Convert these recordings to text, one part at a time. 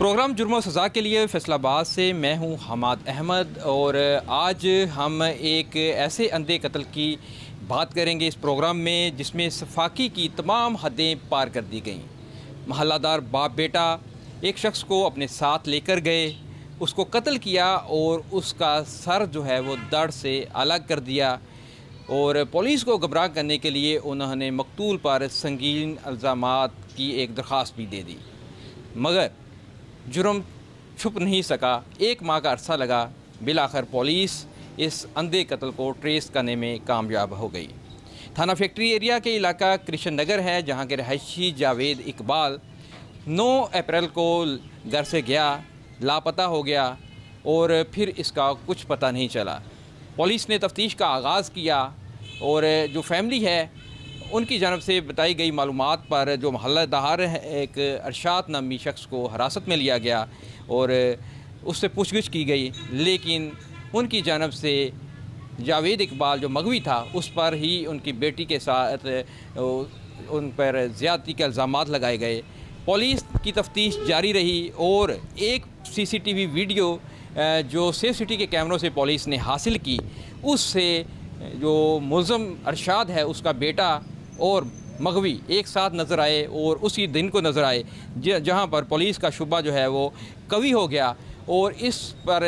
Programme جرم و سزا کے لیے فیصل آباد سے میں ہوں حماد احمد، اور آج ہم ایک ایسے اندھے قتل کی بات کریں گے اس پروگرام میں جس میں صفاقی کی تمام حدیں پار کر دی گئیں۔ محلہ دار باپ بیٹا ایک شخص کو اپنے ساتھ لے کر گئے، اس کو قتل کیا اور اس کا سر جو ہے وہ دڑ سے الگ کر دیا، اور پولیس کو گمراہ کرنے کے لیے انہوں نے مقتول پر سنگین الزامات کی ایک درخواست بھی دے دی، مگر جرم چھپ نہیں سکا۔ 1 ماہ کا عرصہ لگا، بالآخر پولیس اس اندھے قتل کو ٹریس کرنے میں کامیاب ہو گئی۔ تھانہ فیکٹری ایریا کے علاقہ کرشن نگر ہے، جہاں کے رہائشی جاوید اقبال 9 اپریل کو گھر سے گیا، لاپتہ ہو گیا اور پھر اس کا کچھ پتہ نہیں چلا۔ پولیس نے تفتیش کا آغاز کیا اور جو فیملی ہے ان کی جانب سے بتائی گئی معلومات پر جو محلہ دار ایک ارشاد نامی شخص کو حراست میں لیا گیا اور اس سے پوچھ گچھ کی گئی، لیکن ان کی جانب سے جاوید اقبال جو مغوی تھا اس پر ہی ان کی بیٹی کے ساتھ ان پر زیادتی کے الزامات لگائے گئے۔ پولیس کی تفتیش جاری رہی اور ایک CCTV ویڈیو جو سیف سٹی کے کیمروں سے پولیس نے حاصل کی، اس سے جو ملزم ارشاد ہے اس کا بیٹا اور مغوی ایک ساتھ نظر آئے اور اسی دن کو نظر آئے، جہاں پر پولیس کا شبہ جو ہے وہ قوی ہو گیا، اور اس پر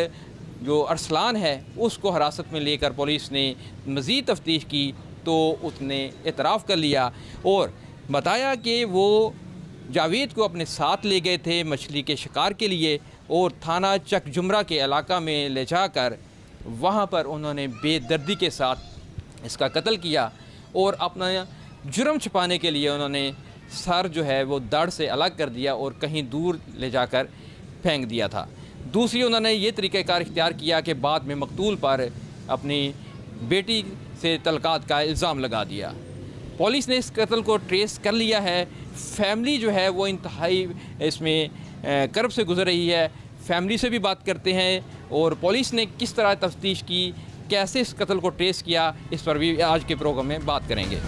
جو ارسلان ہے اس کو حراست میں لے کر پولیس نے مزید تفتیش کی تو اس نے اعتراف کر لیا اور بتایا کہ وہ جاوید کو اپنے ساتھ لے گئے تھے مچھلی کے شکار کے لیے، اور تھانہ چک جمرہ کے علاقہ میں لے جا کر وہاں پر انہوں نے بے دردی کے ساتھ اس کا قتل کیا، اور اپنا جرم چھپانے کے لیے انہوں نے سر جو ہے وہ دڑ سے الگ کر دیا اور کہیں دور لے جا کر پھینک دیا تھا۔ دوسری انہوں نے یہ طریقہ کار اختیار کیا کہ بعد میں مقتول پر اپنی بیٹی سے تعلقات کا الزام لگا دیا۔ پولیس نے اس قتل کو ٹریس کر لیا ہے۔ فیملی جو ہے وہ انتہائی اس میں کرب سے گزر رہی ہے۔ فیملی سے بھی بات کرتے ہیں اور پولیس نے کس طرح تفتیش کی، کیسے اس قتل کو ٹریس کیا، اس پر بھی آج کے پروگرام میں بات کریں گے۔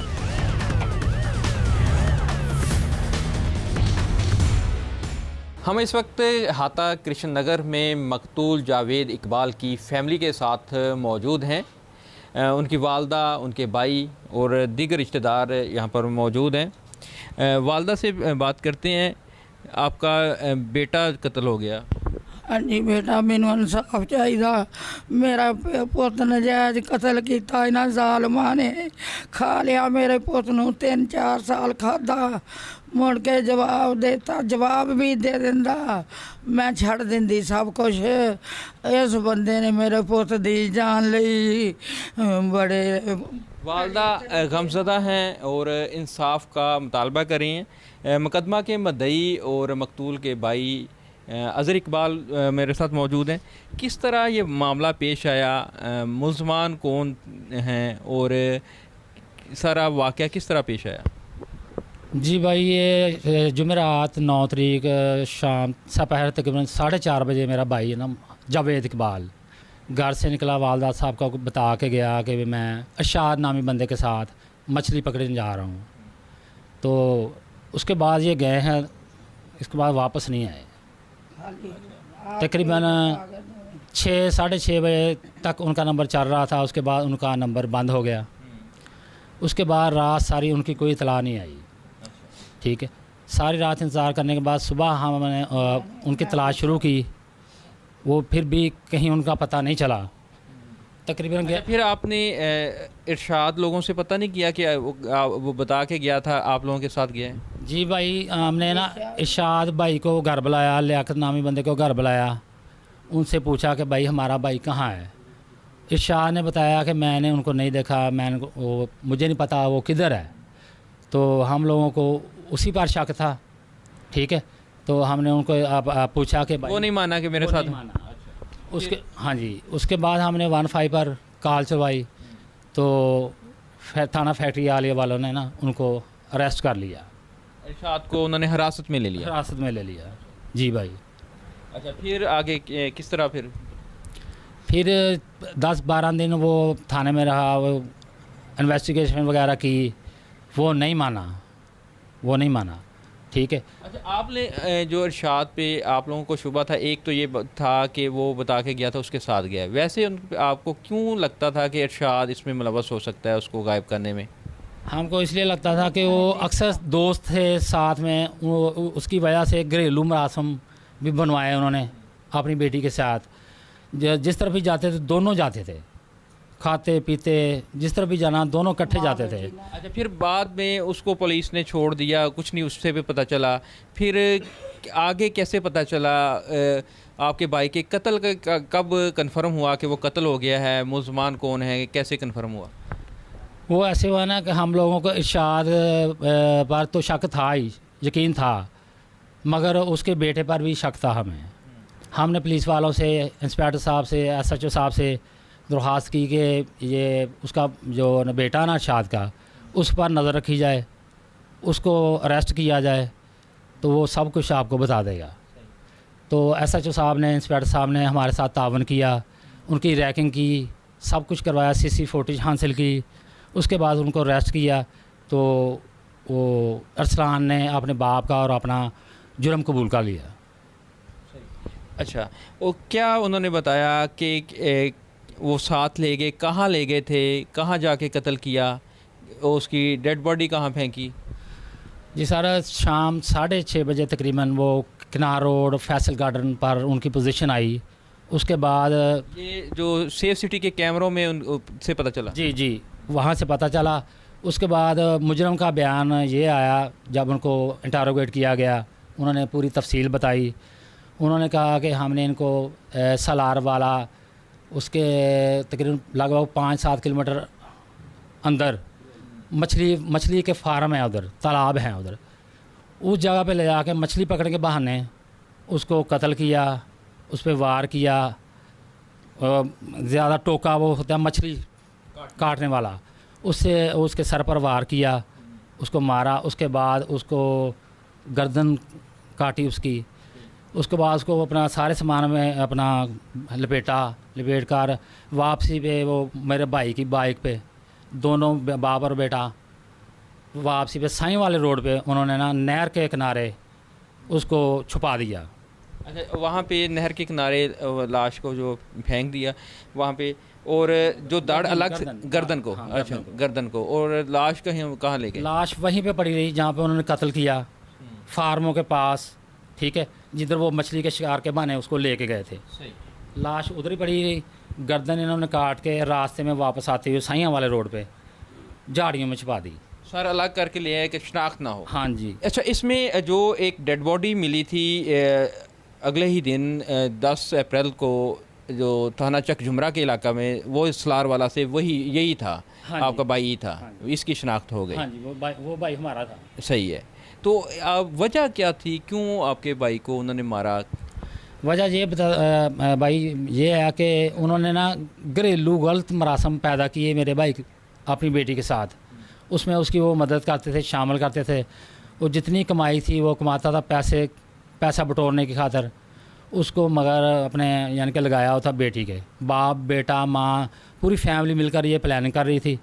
ہم اس وقت ہاتھا کرشن نگر میں مقتول جاوید اقبال کی فیملی کے ساتھ موجود ہیں۔ ان کی والدہ، ان کے بھائی اور دیگر رشتہ دار یہاں پر موجود ہیں۔ والدہ سے بات کرتے ہیں۔ آپ کا بیٹا قتل ہو گیا؟ ہاں جی بیٹا، مینوں انصاف چاہیے۔ میرا پوت نجائز قتل کیتا انہاں ظالماں نے، کھا لیا میرے پوت نوں 3-4 سال کھادا، مڑ کے جواب دیتا، جواب بھی دے دیندا، میں چھڑ دیندی سب کچھ۔ اس بندے نے میرے پوت دی جان لئی۔ بڑے والدہ غمزدہ ہیں اور انصاف کا مطالبہ کر رہی ہیں۔ مقدمہ کے مدعی اور مقتول کے بھائی اظہر اقبال میرے ساتھ موجود ہیں۔ کس طرح یہ معاملہ پیش آیا، ملزمان کون ہیں اور سارا واقعہ کس طرح پیش آیا؟ جی بھائی، یہ جمعرات 9 تاریخ شام سپہر تقریباً 4:30 بجے میرا بھائی ہے نا جاوید اقبال گھر سے نکلا، والدہ صاحب کو بتا کے گیا کہ میں ارشاد نامی بندے کے ساتھ مچھلی پکڑنے جا رہا ہوں، تو اس کے بعد یہ گئے ہیں، اس کے بعد واپس نہیں آئے۔ تقریباً 6-6:30 بجے تک ان کا نمبر چل رہا تھا، اس کے بعد ان کا نمبر بند ہو گیا۔ اس کے بعد رات ساری ان کی کوئی اطلاع نہیں آئی، ٹھیک ہے۔ ساری رات انتظار کرنے کے بعد صبح ہم نے ان کی تلاش شروع کی، وہ پھر بھی کہیں ان کا پتہ نہیں چلا۔ تقریباً پھر آپ نے ارشاد لوگوں سے پتہ نہیں کیا کہ وہ بتا کے گیا تھا آپ لوگوں کے ساتھ گیا ہے؟ جی بھائی، ہم نے نا ارشاد بھائی کو گھر بلایا، لیاقت نامی بندے کو گھر بلایا، ان سے پوچھا کہ بھائی ہمارا بھائی کہاں ہے۔ ارشاد نے بتایا کہ میں نے ان کو نہیں دیکھا، مجھے نہیں پتا وہ کدھر ہے۔ تو ہم لوگوں کو اسی پر شک تھا، ٹھیک ہے۔ تو ہم نے ان کو پوچھا کہ وہ نہیں مانا کہ میرے ساتھ اس کے ہاں جی، اس کے بعد ہم نے 15 پر کال چلوائی تو تھانہ فیکٹری عالیہ والوں نے نا ان کو اریسٹ کر لیا۔ ارشاد کو انہوں نے حراست میں لے لیا؟ حراست میں لے لیا جی بھائی۔ اچھا، پھر آگے کس طرح؟ پھر 10-12 دن وہ تھانے میں رہا، وہ انویسٹیگیشن وغیرہ کی، وہ نہیں مانا۔ ٹھیک ہے. اچھا، آپ نے جو ارشاد پہ آپ لوگوں کو شبہ تھا، ایک تو یہ تھا کہ وہ بتا کے گیا تھا اس کے ساتھ گیا، ویسے آپ کو کیوں لگتا تھا کہ ارشاد اس میں ملوث ہو سکتا ہے اس کو غائب کرنے میں؟ ہم کو اس لیے لگتا تھا کہ وہ اکثر دوست تھے ساتھ میں، اس کی وجہ سے گھریلو مراسم بھی بنوائے انہوں نے اپنی بیٹی کے ساتھ. جس طرف بھی جاتے تھے دونوں جاتے تھے، کھاتے پیتے جس طرف بھی جانا دونوں کٹھے جاتے تھے. اچھا، پھر بعد میں اس کو پولیس نے چھوڑ دیا، کچھ نہیں اس سے بھی پتہ چلا، پھر آگے کیسے پتہ چلا آپ کے بھائی کے قتل کا کب کنفرم ہوا کہ وہ قتل ہو گیا ہے؟ ملزمان کون ہے، کیسے کنفرم ہوا؟ وہ ایسے ہوا نا کہ ہم لوگوں کو ارشاد پر تو شک تھا ہی، یقین تھا، مگر اس کے بیٹے پر بھی شک تھا ہمیں. ہم نے پولیس والوں سے، انسپیکٹر صاحب سے، SHO صاحب سے درخواست کی کہ یہ اس کا جو بیٹا نا ارشاد کا، اس پر نظر رکھی جائے، اس کو اریسٹ کیا جائے تو وہ سب کچھ آپ کو بتا دے گا. تو SHO صاحب نے، انسپیکٹر صاحب نے ہمارے ساتھ تعاون کیا، ان کی ریکنگ کی، سب کچھ کروایا، CC فوٹیج حاصل کی. اس کے بعد ان کو اریسٹ کیا تو وہ ارسلان نے اپنے باپ کا اور اپنا جرم قبول کر لیا. اچھا، وہ کیا انہوں نے بتایا کہ وہ ساتھ لے گئے، کہاں لے گئے تھے، کہاں جا کے قتل کیا، اس کی ڈیڈ باڈی کہاں پھینکی؟ جی سر، شام 6:30 بجے تقریباً وہ کنار روڈ فیصل گارڈن پر ان کی پوزیشن آئی. اس کے بعد یہ جو سیف سٹی کے کیمروں میں ان سے پتہ چلا؟ جی وہاں سے پتہ چلا. اس کے بعد مجرم کا بیان یہ آیا جب ان کو انٹاروگیٹ کیا گیا، انہوں نے پوری تفصیل بتائی. انہوں نے کہا کہ ہم نے ان کو سالار والا، اس کے تقریباً لگ بھگ 5-7 کلومیٹر اندر مچھلی کے فارم ہیں، ادھر تالاب ہیں، ادھر اس جگہ پہ لے جا کے مچھلی پکڑنے کے بہانے اس کو قتل کیا، اس پہ وار کیا. زیادہ ٹوکا وہ ہوتا ہے مچھلی کاٹنے والا، اس سے اس کے سر پر وار کیا، اس کو مارا. اس کے بعد اس کو گردن کاٹی اس کی. اس کے بعد اس کو اپنا سارے سامان میں اپنا لپیٹ کر واپسی پہ وہ میرے بھائی کی بائک پہ، دونوں باپ اور بیٹا واپسی پہ سائیں والے روڈ پہ انہوں نے نا نہر کے کنارے اس کو چھپا دیا. اچھا، وہاں پہ نہر کے کنارے لاش کو جو پھینک دیا وہاں پہ، اور جو داڑھ الگ سے گردن کو، اچھا گردن کو، اور لاش کہاں لے گئے؟ لاش وہیں پہ پڑی رہی جہاں پہ انہوں نے قتل کیا، فارموں کے پاس، ٹھیک ہے، جدھر وہ مچھلی کے شکار کے بہانے اس کو لے کے گئے تھے. لاش ادھر ہی پڑی رہی. گردن انہوں نے کاٹ کے راستے میں واپس آتے ہوئے سائیاں والے روڈ پہ جھاڑیوں میں چھپا دی. سر الگ کر کے لے آئے کہ شناخت نہ ہو. ہاں جی. اچھا، اس میں جو ایک ڈیڈ باڈی ملی تھی اگلے ہی دن 10 اپریل کو جو تھانہ چک جمرہ کے علاقہ میں، وہ سلار والا سے یہی تھا، آپ کا بھائی ہی تھا، اس کی شناخت ہو گئی؟ ہاں جی، وہ بھائی ہمارا تھا. صحیح ہے. تو وجہ کیا تھی، کیوں آپ کے بھائی کو انہوں نے مارا؟ وجہ یہ بھائی یہ ہے کہ انہوں نے نا گھریلو غلط مراسم پیدا کیے میرے بھائی اپنی بیٹی کے ساتھ. اس میں اس کی وہ مدد کرتے تھے، شامل کرتے تھے. وہ جتنی کمائی تھی وہ کماتا تھا پیسہ بٹورنے کی خاطر اس کو، مگر اپنے یعنی کہ لگایا ہوا تھا بیٹی کے. باپ بیٹا ماں پوری فیملی مل کر یہ پلاننگ کر رہی تھی.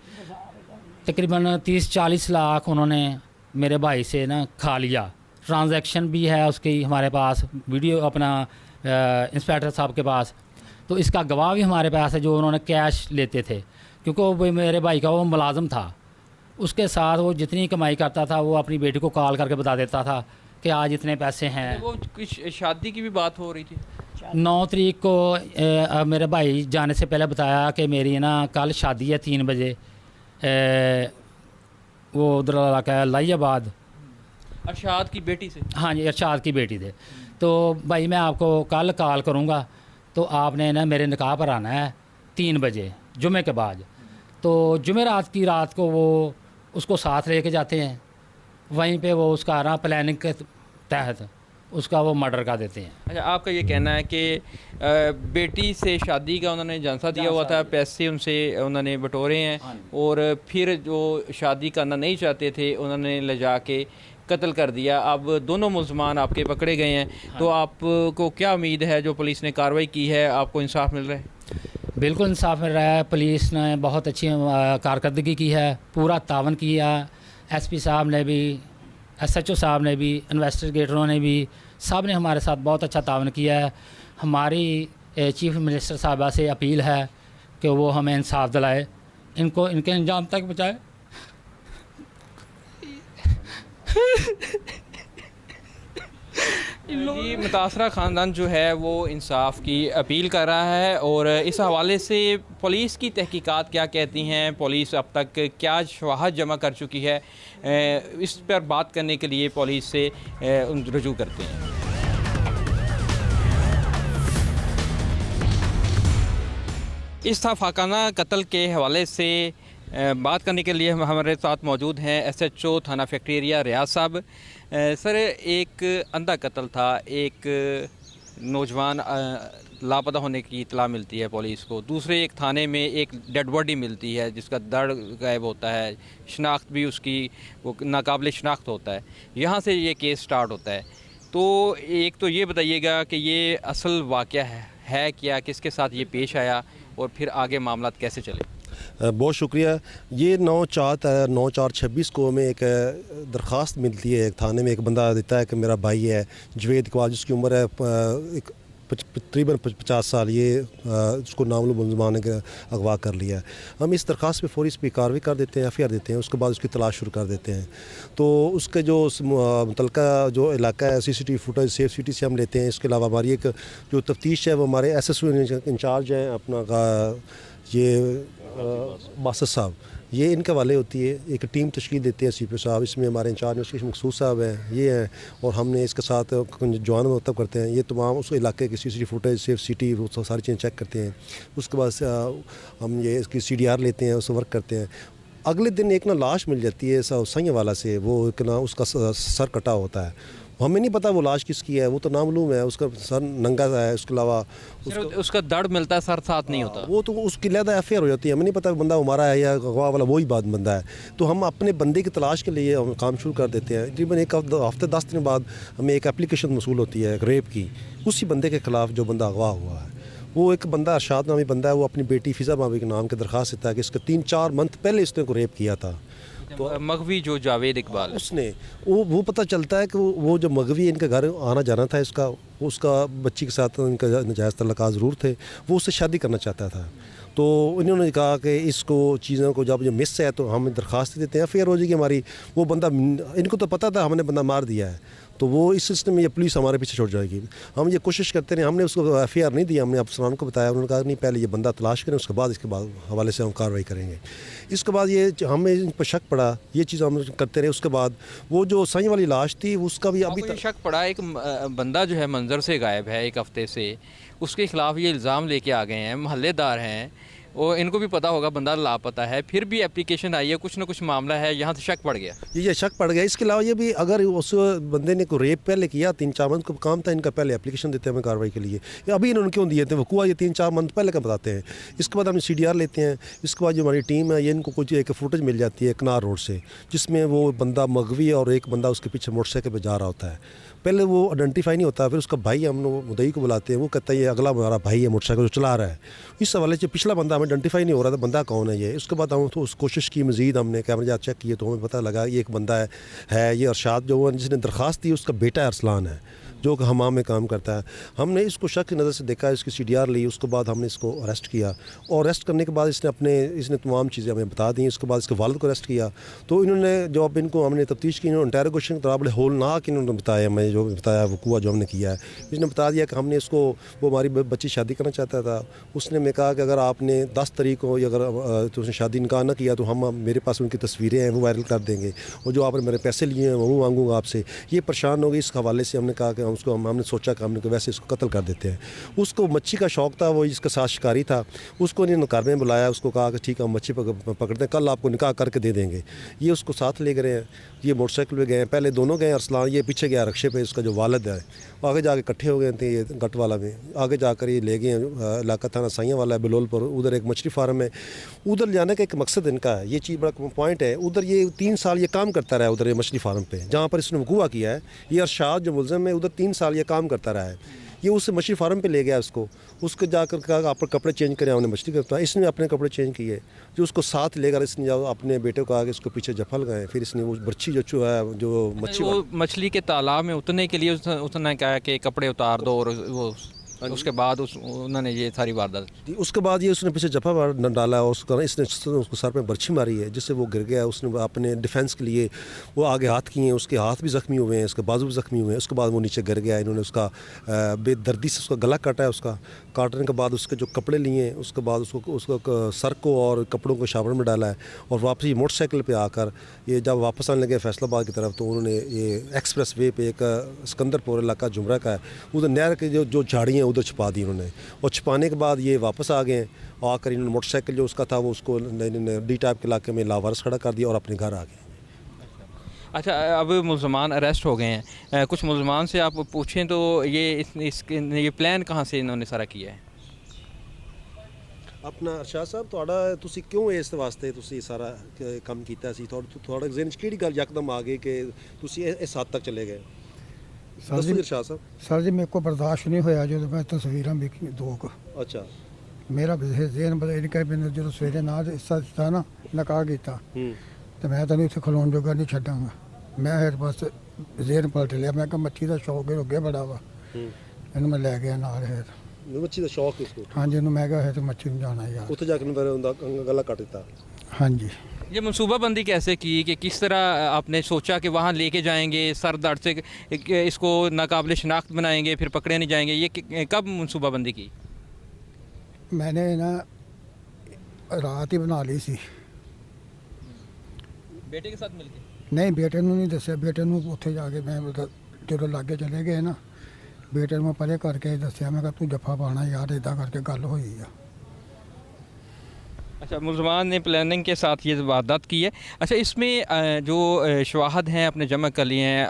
تقریباً 30-40 لاکھ انہوں نے میرے بھائی سے نا کھا لیا. ٹرانزیکشن بھی ہے اس کی ہمارے پاس، ویڈیو اپنا انسپیکٹر صاحب کے پاس. تو اس کا گواہ بھی ہمارے پاس ہے جو انہوں نے کیش لیتے تھے، کیونکہ وہ میرے بھائی کا وہ ملازم تھا. اس کے ساتھ وہ جتنی کمائی کرتا تھا وہ اپنی بیٹی کو کال کر کے بتا دیتا تھا کہ آج اتنے پیسے ہیں. وہ کچھ شادی کی بھی بات ہو رہی تھی. 9 تاریخ کو میرے بھائی جانے سے پہلے بتایا کہ میری نا کل شادی ہے 3 بجے، وہ ادھر علاقہ ہے لائی آباد. ارشاد کی بیٹی سے؟ ہاں جی، ارشاد کی بیٹی تھے. تو بھائی میں آپ کو کل کال کروں گا تو آپ نے نا میرے نکاح پر آنا ہے 3 بجے جمعے کے بعد. تو جمعرات کی رات کو وہ اس کو ساتھ لے کے جاتے ہیں، وہیں پہ وہ اس کا نا پلاننگ کے تحت اس کا وہ مرڈر کر دیتے ہیں. اچھا، آپ کا یہ کہنا ہے کہ بیٹی سے شادی کا انہوں نے جانسا دیا ہوا تھا، پیسے ان سے انہوں نے بٹورے ہیں، اور پھر جو شادی کرنا نہیں چاہتے تھے انہوں نے لے جا کے قتل کر دیا. اب دونوں ملزمان آپ کے پکڑے گئے ہیں، تو آپ کو کیا امید ہے جو پولیس نے کارروائی کی ہے، آپ کو انصاف مل رہا ہے؟ بالکل انصاف مل رہا ہے. پولیس نے بہت اچھی کارکردگی کی ہے، پورا تعاون کیا. SP صاحب نے بھی SHO صاحب نے بھی, انویسٹیگیٹروں نے بھی, سب نے ہمارے ساتھ بہت اچھا تعاون کیا ہے. ہماری چیف منسٹر صاحبہ سے اپیل ہے کہ وہ ہمیں انصاف دلائے, ان کو ان کے انجام تک پہنچائے. یہ متاثرہ خاندان جو ہے وہ انصاف کی اپیل کر رہا ہے, اور اس حوالے سے پولیس کی تحقیقات کیا کہتی ہیں, پولیس اب تک کیا شواہد جمع کر چکی ہے, اس پر بات کرنے کے لیے پولیس سے رجوع کرتے ہیں. اس تفاقانہ قتل کے حوالے سے بات کرنے کے لیے ہمارے ساتھ موجود ہیں SHO تھانہ فیکٹری ایریا ریاض صاحب. سر, ایک اندھا قتل تھا, ایک نوجوان لاپتہ ہونے کی اطلاع ملتی ہے پولیس کو, دوسرے ایک تھانے میں ایک ڈیڈ باڈی ملتی ہے جس کا دڑ غائب ہوتا ہے, شناخت بھی اس کی وہ ناقابل شناخت ہوتا ہے. یہاں سے یہ کیس سٹارٹ ہوتا ہے. تو ایک تو یہ بتائیے گا کہ یہ اصل واقعہ ہے کیا, کس کے ساتھ یہ پیش آیا, اور پھر آگے معاملات کیسے چلے؟ بہت شکریہ. یہ 9/4/26 کو ہمیں ایک درخواست ملتی ہے, ایک تھانے میں ایک بندہ دیتا ہے کہ میرا بھائی ہے جوید اقبال, جس کی عمر ہے تقریباً 50 سال, یہ اس کو نامعلوم ملزمان نے اغوا کر لیا ہے. ہم اس درخواست پہ فوری اس پہ کارروائی کر دیتے ہیں, FIR دیتے ہیں, اس کے بعد اس کی تلاش شروع کر دیتے ہیں. تو اس کے جو متعلقہ جو علاقہ ہے CCTV فوٹیج سیف سٹی سے ہم لیتے ہیں. اس کے علاوہ ہماری ایک جو تفتیش ہے وہ ہمارے SSO انچارج ہیں اپنا یہ باسط صاحب, یہ ان کے حوالے ہوتی ہے. ایک ٹیم تشکیل دیتے ہیں CPO صاحب, اس میں ہمارے انچارج مقصود صاحب ہیں, یہ ہیں, اور ہم نے اس کے ساتھ جوان مرتب کرتے ہیں. یہ تمام اس علاقے کی CCTV فوٹیج سیف سٹی وہ ساری چیزیں چیک کرتے ہیں. اس کے بعد ہم یہ اس کی CDR لیتے ہیں, اس سے ورک کرتے ہیں. اگلے دن ایک لاش مل جاتی ہے سائیں والا سے, وہ اس کا سر کٹا ہوتا ہے. ہمیں نہیں پتہ وہ لاش کس کی ہے, وہ تو نامعلوم ہے, اس کا سر ننگا ہے. اس کے علاوہ اس کا دڑ ملتا ہے, سر ساتھ نہیں ہوتا. وہ تو اس کی علیحدہ FIR ہو جاتی ہے. ہمیں نہیں پتہ بندہ ہمارا ہے یا اغوا والا وہی بندہ ہے. تو ہم اپنے بندے کی تلاش کے لیے ہم کام شروع کر دیتے ہیں. تقریباً ایک ہفتے 10 دن بعد ہمیں ایک اپلیکیشن موصول ہوتی ہے ریپ کی, اسی بندے کے خلاف جو بندہ اغوا ہوا ہے. وہ ایک بندہ ارشاد نامی بندہ ہے, وہ اپنی بیٹی فضا بابی کے نام کی درخواست دیتا ہے کہ اس کا 3-4 منتھ پہلے اس نے کو ریپ کیا تھا. تو مغوی جو جاوید اقبال اس نے وہ پتہ چلتا ہے کہ وہ جو مغوی ان کے گھر آنا جانا تھا, اس کا بچی کے ساتھ ان کا ناجائز تعلقات ضرور تھے, وہ اس سے شادی کرنا چاہتا تھا. تو انہوں نے کہا کہ اس کو چیزوں کو جب یہ مس ہے تو ہم درخواست دیتے ہیں, FIR ہو جائے گی ہماری. وہ بندہ, ان کو تو پتہ تھا ہم نے بندہ مار دیا ہے, تو وہ اس سلسلے میں یہ پولیس ہمارے پیچھے چھوڑ جائے گی. ہم یہ کوشش کرتے رہے, ہم نے اس کو FIR نہیں دیا, ہم نے افسران کو بتایا. انہوں نے کہا نہیں پہلے یہ بندہ تلاش کریں, اس کے بعد حوالے سے ہم کارروائی کریں گے. اس کے بعد یہ ہمیں ان پر شک پڑا, یہ چیز ہم کرتے رہے. اس کے بعد وہ جو سائیں والی لاش تھی اس کا بھی ابھی تک شک پڑا. ایک بندہ جو ہے منظر سے غائب ہے 1 ہفتے سے, اس کے خلاف یہ الزام لے کے آ گئے ہیں, محلے دار ہیں, اور ان کو بھی پتہ ہوگا بندہ لاپتہ ہے, پھر بھی اپلیکیشن آئی ہے, کچھ نہ کچھ معاملہ ہے, یہاں سے شک پڑ گیا. یہ شک پڑ گیا. اس کے علاوہ یہ بھی اگر اس بندے نے کوئی ریپ پہلے کیا 3-4 منتھ کو کام تھا ان کا, پہلے اپلیکیشن دیتے ہیں ہمیں کارروائی کے لیے. ابھی انہوں نے کیوں دیے تھے, وقوع یہ 3-4 منتھ پہلے کا بتاتے ہیں. اس کے بعد ہم CDR لیتے ہیں. اس کے بعد جو ہماری ٹیم ہے یہ ان کو کچھ ایک فوٹیج مل جاتی ہے کنار روڈ سے, جس میں وہ بندہ مغوی اور ایک بندہ اس کے پیچھے موٹر سائیکل پہ جا رہا ہوتا ہے. پہلے وہ آئیڈینٹیفائی نہیں ہوتا, پھر اس کا بھائی ہم لوگ مدعی کو بلاتے ہیں, وہ کہتا ہے یہ اگلا ہمارا بھائی ہے موٹر سائیکل جو چلا رہا ہے. اس حوالے سے پچھلا بندہ ہمیں آئیڈینٹیفائی نہیں ہو رہا تھا بندہ کون ہے یہ. اس کے بعد ہم تو اس کوشش کی مزید, ہم نے کیمرے جات چیک کیے تو ہمیں پتہ لگا یہ ایک بندہ ہے یہ ارشاد جو جس نے درخواست دی, اس کا بیٹا ہے ارسلان ہے جو کہ حمام میں کام کرتا ہے. ہم نے اس کو شک کی نظر سے دیکھا, اس کی CDR لی. اس کے بعد ہم نے اس کو اریسٹ کیا, اور اریسٹ کرنے کے بعد اس نے تمام چیزیں ہمیں بتا دیں. اس کے بعد اس کے والد کو اریسٹ کیا. تو انہوں نے جو اب ان کو ہم نے تفتیش کی, انہوں نے انٹیروگیشن طرح بڑے ہولناک انہوں نے بتایا, میں جو بتایا وقوع جو ہم نے کیا ہے. اس نے بتا دیا کہ ہم نے اس کو, وہ ہماری بچی شادی کرنا چاہتا تھا. اس نے ہمیں کہا کہ اگر آپ نے 10 تاریخ کو اگر تو اس نے شادی نکاح نہ کیا تو ہم میرے پاس ان کی تصویریں ہیں وہ وائرل کر دیں گے, اور جو آپ نے میرے پیسے لیے ہیں وہ مانگوں گا آپ سے. یہ پریشان ہو گئی. اس حوالے سے ہم نے کہا کہ ہم نے سوچا کہ ہم نے ویسے اس کو قتل کر دیتے ہیں. اس کو مچھی کا شوق تھا, وہ اس کے ساتھ شکاری تھا. اس کو انہوں نے گھر میں بلایا, اس کو کہا کہ ٹھیک ہے ہم مچھی پکڑتے ہیں, کل آپ کو نکاح کر کے دے دیں گے. یہ اس کو ساتھ لے گئے ہیں, یہ موٹر سائیکل پہ گئے ہیں. پہلے دونوں گئے, ارسلان یہ پیچھے گیا رکشے پہ, اس کا جو والد ہے آگے جا کے اکٹھے ہو گئے تھے یہ گٹ والا میں. آگے جا کر یہ لے گئے ہیں علاقہ تھانہ سائیں والا ہے بلول پر, ادھر ایک مچھلی فارم ہے. ادھر جانے کا ایک مقصد ان کا ہے, یہ چیز بڑا پوائنٹ ہے. ادھر یہ 3 سال یہ کام کرتا رہا ہے ادھر یہ مچھلی فارم پہ جہاں پر اس نے وقوع کیا ہے. یہ ارشاد جو ملزم ہے ادھر 3 سال یہ کام کرتا رہا ہے. ये उस मछली फार्म पे ले गया उसको जाकर कहा आप कपड़े चेंज करें, हमने मछली करता है। इसने अपने कपड़े चेंज किए, जो उसको साथ लेकर इसने जब अपने बेटे को आगे इसको पीछे जफा लगाए, फिर इसने वो बर्ची जो है जो मछली के तालाब में उतरने के लिए उसने कहा कि कपड़े उतार दो, और वो उसके बाद उन्होंने ये सारी वारदात। उसके बाद ये उसने पीछे जफा डाला और इसने उसको सर पे बर्छी मारी है, जिससे वो गिर गया। उसने अपने डिफेंस के लिए वो आगे हाथ किए हैं, उसके हाथ भी ज़ख्मी हुए हैं, उसके बाजू भी ज़ख्मी हुए हैं। उसके बाद वो नीचे गिर गया, इन्होंने उसका बेदर्दी से उसका गला काटा है। उसका काटने के बाद उसके जो कपड़े लिए हैं, उसके बाद उसको सर को और कपड़ों को शावर में डाला है, और वापसी मोटरसाइकिल पे आकर ये जब वापस आने लगे फैसलाबाद की तरफ, तो उन्होंने ये एक्सप्रेस वे पे एक सिकंदरपुर इलाका जुमरा का है, उधर नहर के जो झाड़ियाँ उधर छुपा दी उन्होंने, और छुपाने के बाद ये वापस आ गए। आकर इन्होंने मोटरसाइकिल जो उसका था वो उसको डी टाइप के इलाके में लावारस खड़ा कर दिया और अपने घर आ गए। अच्छा, अब मुलजमान अरेस्ट हो गए हैं, कुछ मुलजमान से आप पूछें तो ये प्लान कहाँ से इन्होंने सारा किया है? अपना अरशाद साहब ਤੁਹਾਡਾ ਤੁਸੀਂ ਕਿਉਂ ਇਸ ਵਾਸਤੇ ਤੁਸੀਂ ਸਾਰਾ ਕੰਮ ਕੀਤਾ ਸੀ? ਤੁਹਾਡੇ ਜ਼ਿਹਨ 'ਚ ਕਿਹੜੀ ਗੱਲ ਯਕਦਮ ਆ ਗਈ ਕਿ ਤੁਸੀਂ ਇਸ ਹੱਦ ਤੱਕ ਚਲੇ ਗਏ? सर जी अरशाद साहब। सर जी मेरे को बर्दाश्त नहीं होया जो मैं तस्वीर देखी दो को। अच्छा। मेरा जेन बदल इनका मैंने जो सवेरे ना हिस्सा दिता ना नकाह किया तो मैं तेन इतने खलोन जोगा नहीं छड्डांगा। मैं फिर बस जेन पलट लिया, मैं कहा मच्छी का शौक है अगे बड़ा वा, इन्हू मैं लै गया नाल। फिर मच्छी का शौक उसको? हाँ जी, मैं कहा तो मच्छी में जाना यार, उत्थे जाकर फिर गला काट दिता। हाँ जी। ये मनसूबाबंदी कैसे की कि किस तरह आपने सोचा कि वहाँ लेके जाएंगे, सर दर्द से इसको नाकाबिल शनाख्त बनाएंगे, फिर पकड़े नहीं जाएंगे, ये कब मनसूबाबंदी की? मैंने ना रात ही बना ली सी। बेटे के साथ मिलके? नहीं, बेटे नूं नहीं दस्या। बेटे नूं उत्थे जाके मैं जो लागे चले गए ना, बेटे नूं परे करके दस्या, मैं कहा तू जफा पाना यार, इदा करके गल हुई है। अच्छा, मुलजमान ने प्लानिंग के साथ ये वारदात की है। अच्छा, इसमें जो शवाहद हैं अपने जमा कर लिए हैं,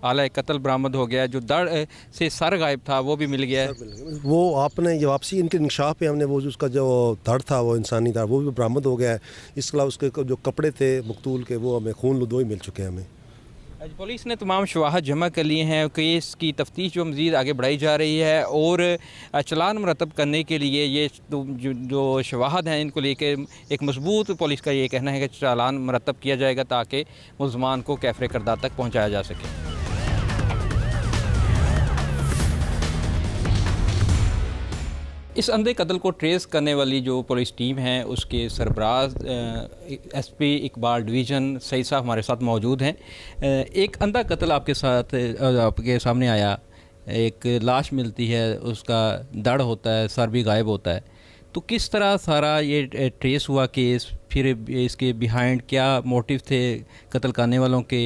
आला कत्ल बरामद हो गया, जो दड़ से सर गायब था वो भी मिल गया है। वो आपने ये वापसी इनके इंकशाफ पे हमने वो उसका जो धड़ था वो इंसानी धड़ वो भी बरामद हो गया है। इसके अलावा उसके जो कपड़े थे मकतूल के वो हमें खून लुदोई मिल चुके हैं। हमें पुलिस ने तमाम शवाहद जमा कर लिए हैं। केस की तफ्तीश जो मज़ीद आगे बढ़ाई जा रही है और चलान मरतब करने के लिए ये जो शवाहद हैं इनको लेके एक मजबूत पुलिस का ये कहना है कि चालान मरतब किया जाएगा ताकि मुलजमान को कैफरे करदार तक पहुँचाया जा सके। इस अंधे कत्ल को ट्रेस करने वाली जो पुलिस टीम है उसके सरबराज एसपी इकबाल डिवीज़न सईद साहब हमारे साथ मौजूद हैं। एक अंधा कत्ल आपके सामने आया, एक लाश मिलती है, उसका दड़ होता है, सर भी गायब होता है, तो किस तरह सारा ये ट्रेस हुआ केस, फिर इसके बिहाइंड क्या मोटिव थे कत्ल करने वालों के,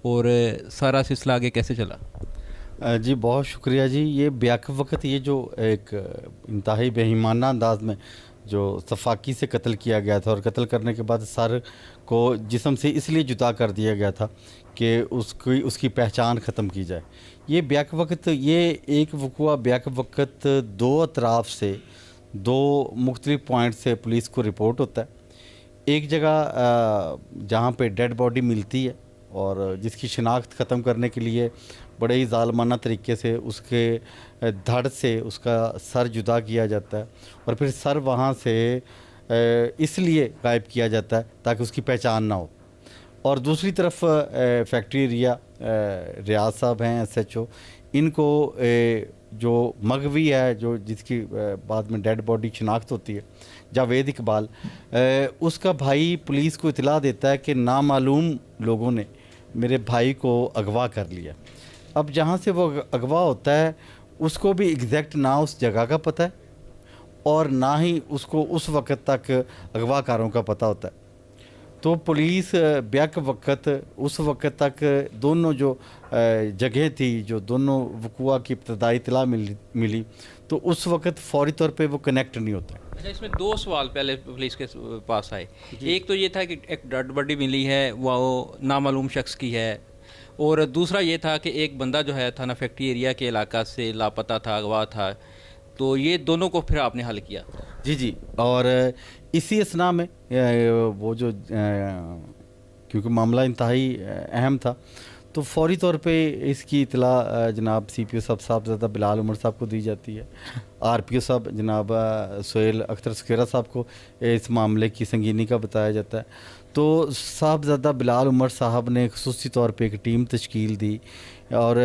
और सारा सिलसिला आगे कैसे चला? जी बहुत शुक्रिया जी। ये ब्याक वक्त ये जो एक इंतहाई बेईमाना अंदाज में जो सफाकी से कत्ल किया गया था और कत्ल करने के बाद सर को जिस्म से इसलिए जुदा कर दिया गया था कि उसकी पहचान ख़त्म की जाए। ये ब्याक वक्त ये एक वक़ुआ ब्याक वक्त दो अतराफ़ से दो मुख्तलिफ पॉइंट से पुलिस को रिपोर्ट होता है। एक जगह जहाँ पे डेड बॉडी मिलती है और जिसकी शिनाख्त ख़त्म करने के लिए बड़े ही ज़ालमाना तरीके से उसके धड़ से उसका सर जुदा किया जाता है और फिर सर वहाँ से इसलिए गायब किया जाता है ताकि उसकी पहचान ना हो। और दूसरी तरफ फैक्ट्री एरिया रियाज साहब हैं SHO, इनको जो मगवी है जो जिसकी बाद में डेड बॉडी शिनाख्त होती है जावेद इकबाल, उसका भाई पुलिस को इतला देता है कि नामालूम लोगों ने मेरे भाई को अगवा कर लिया। अब जहाँ से वो अगवा होता है उसको भी एग्जैक्ट ना उस जगह का पता है और ना ही उसको उस वक़्त तक अगवाकारों का पता होता है। तो पुलिस ब्याक वक़्त उस वक़्त तक दोनों जो जगह थी, जो दोनों वक़ुआ की इब्तदाई इत्तला मिली, तो उस वक़्त फ़ौरी तौर पे वो कनेक्ट नहीं होता। अच्छा, इसमें दो सवाल पहले पुलिस के पास आए। एक तो ये था कि एक डेड बॉडी मिली है वो नामालूम शख्स की है, और दूसरा ये था कि एक बंदा जो है थाना फैक्ट्री एरिया के इलाका से लापता था, अगवा था। तो ये दोनों को फिर आपने हल किया? जी। और इसी असना में वो जो क्योंकि मामला इंतहाई अहम था तो फौरी तौर पे इसकी इतला जनाब CPO साहबजादा बिलाल उमर साहब को दी जाती है। RPO साहब जनाब सोहेल अख्तर सुखेरा साहब को इस मामले की संगीनी का बताया जाता है। तो साहबजादा बिलाल उमर साहब ने ख़ुसूसी तौर पे एक टीम तश्कील दी और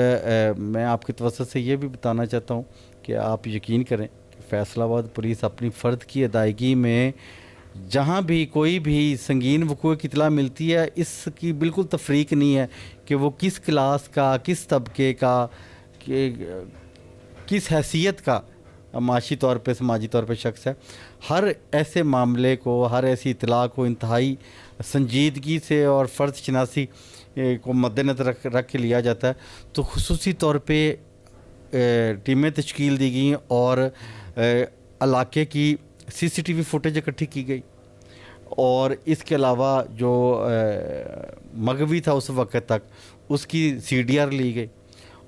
मैं आपकी तवज्जो से ये भी बताना चाहता हूँ कि आप यकीन करें कि फैसलाबाद पुलिस अपनी फ़र्द की अदायगी में जहाँ भी कोई भी संगीन वक़ूअ की इतला मिलती है, इसकी बिल्कुल तफरीक नहीं है कि वो किस क्लास का, किस तबके का, किस हैसियत का माशी तौर पे, समाजी तौर पे शख्स है। हर ऐसे मामले को, हर ऐसी इतला को इंतहाई संजीदगी से और फ़र्द शनासी को मद्देनज़र रख के लिया जाता है। तो खुसूसी तौर पे टीमें तश्कील दी गई और इलाके की CCTV फुटेज इकट्ठी की गई और इसके अलावा जो मगवी था उस वक्त तक उसकी CDR ली गई।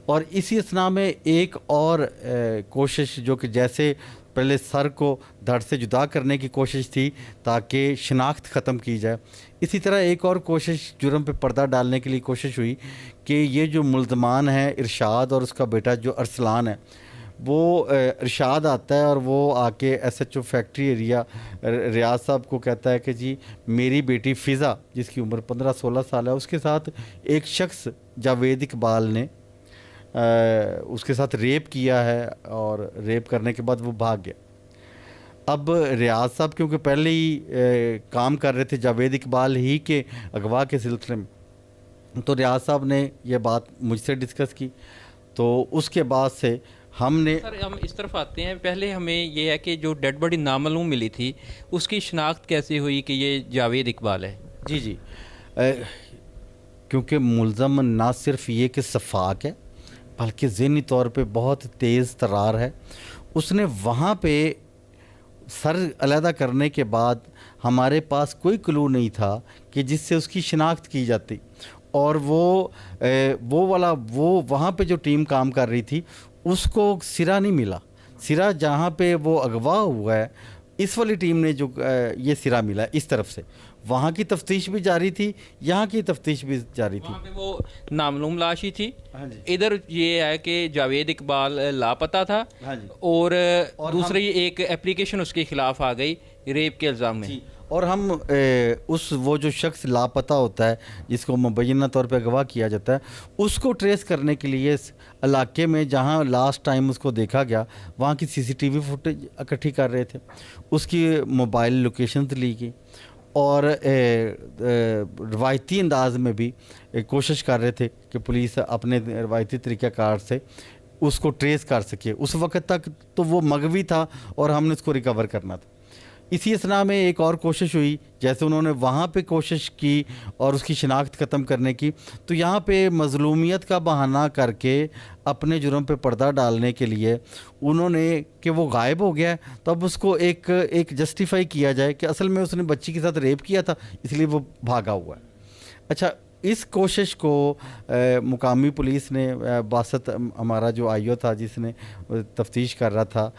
और इसी असना में एक और कोशिश जो कि जैसे पहले सर को धड़ से जुदा करने की कोशिश थी ताकि शनाख्त ख़त्म की जाए, इसी तरह एक और कोशिश जुर्म पे पर्दा डालने के लिए कोशिश हुई कि ये जो मुल्ज़मान है इरशाद और उसका बेटा जो अरसलान है, वो इरशाद आता है और वो आके SHO फैक्ट्री एरिया रियाज साहब को कहता है कि जी मेरी बेटी फ़िज़ा जिसकी उम्र 15-16 साल है, उसके साथ एक शख्स जावेद इकबाल ने उसके साथ रेप किया है और रेप करने के बाद वो भाग गया। अब रियाज साहब क्योंकि पहले ही काम कर रहे थे जावेद इकबाल ही के अगवा के सिलसिले में, तो रियाज साहब ने यह बात मुझसे डिस्कस की। तो उसके बाद से हमने सर हम इस तरफ आते हैं, पहले हमें ये है कि जो डेड बॉडी नामालूम मिली थी उसकी शनाख्त कैसे हुई कि ये जावेद इकबाल है? जी क्योंकि मुल्ज़म ना सिर्फ ये कि सफ़ाक है बल्कि ज़हनी तौर पे बहुत तेज़ तरार है। उसने वहाँ पे सर अलहदा करने के बाद हमारे पास कोई क्लू नहीं था कि जिससे उसकी शिनाख्त की जाती, और वो वहाँ पे जो टीम काम कर रही थी उसको सिरा नहीं मिला। सिरा जहाँ पे वो अगवा हुआ है इस वाली टीम ने जो ये सिरा मिला इस तरफ से, वहाँ की तफ्तीश भी जारी थी, यहाँ की तफ्तीश भी जारी थी। वहाँ पे वो नामलूम लाश ही थी। हाँ जी। इधर ये है कि जावेद इकबाल लापता था। हाँ जी। और दूसरी एक एप्लीकेशन उसके खिलाफ आ गई रेप के इल्ज़ाम में। और हम वो जो शख्स लापता होता है जिसको मुबैना तौर पे अगवा किया जाता है उसको ट्रेस करने के लिए इस इलाके में जहाँ लास्ट टाइम उसको देखा गया वहाँ की CCTV फुटेज इकट्ठी कर रहे थे, उसकी मोबाइल लोकेशन ली गई और रवायती अंदाज में भी कोशिश कर रहे थे कि पुलिस अपने रवायती तरीक़ाकार से उसको ट्रेस कर सके। उस वक्त तक तो वो मगवी था और हमने उसको रिकवर करना था। इसी असना में एक और कोशिश हुई, जैसे उन्होंने वहाँ पे कोशिश की और उसकी शिनाख्त ख़त्म करने की, तो यहाँ पे मज़लूमियत का बहाना करके अपने जुर्म पे पर्दा डालने के लिए उन्होंने कि वो गायब हो गया है तो अब उसको एक जस्टिफाई किया जाए कि असल में उसने बच्ची के साथ रेप किया था इसलिए वो भागा हुआ है। अच्छा, इस कोशिश को मुकामी पुलिस ने बासत हमारा जो IO था जिसने तफ्तीश कर रहा था,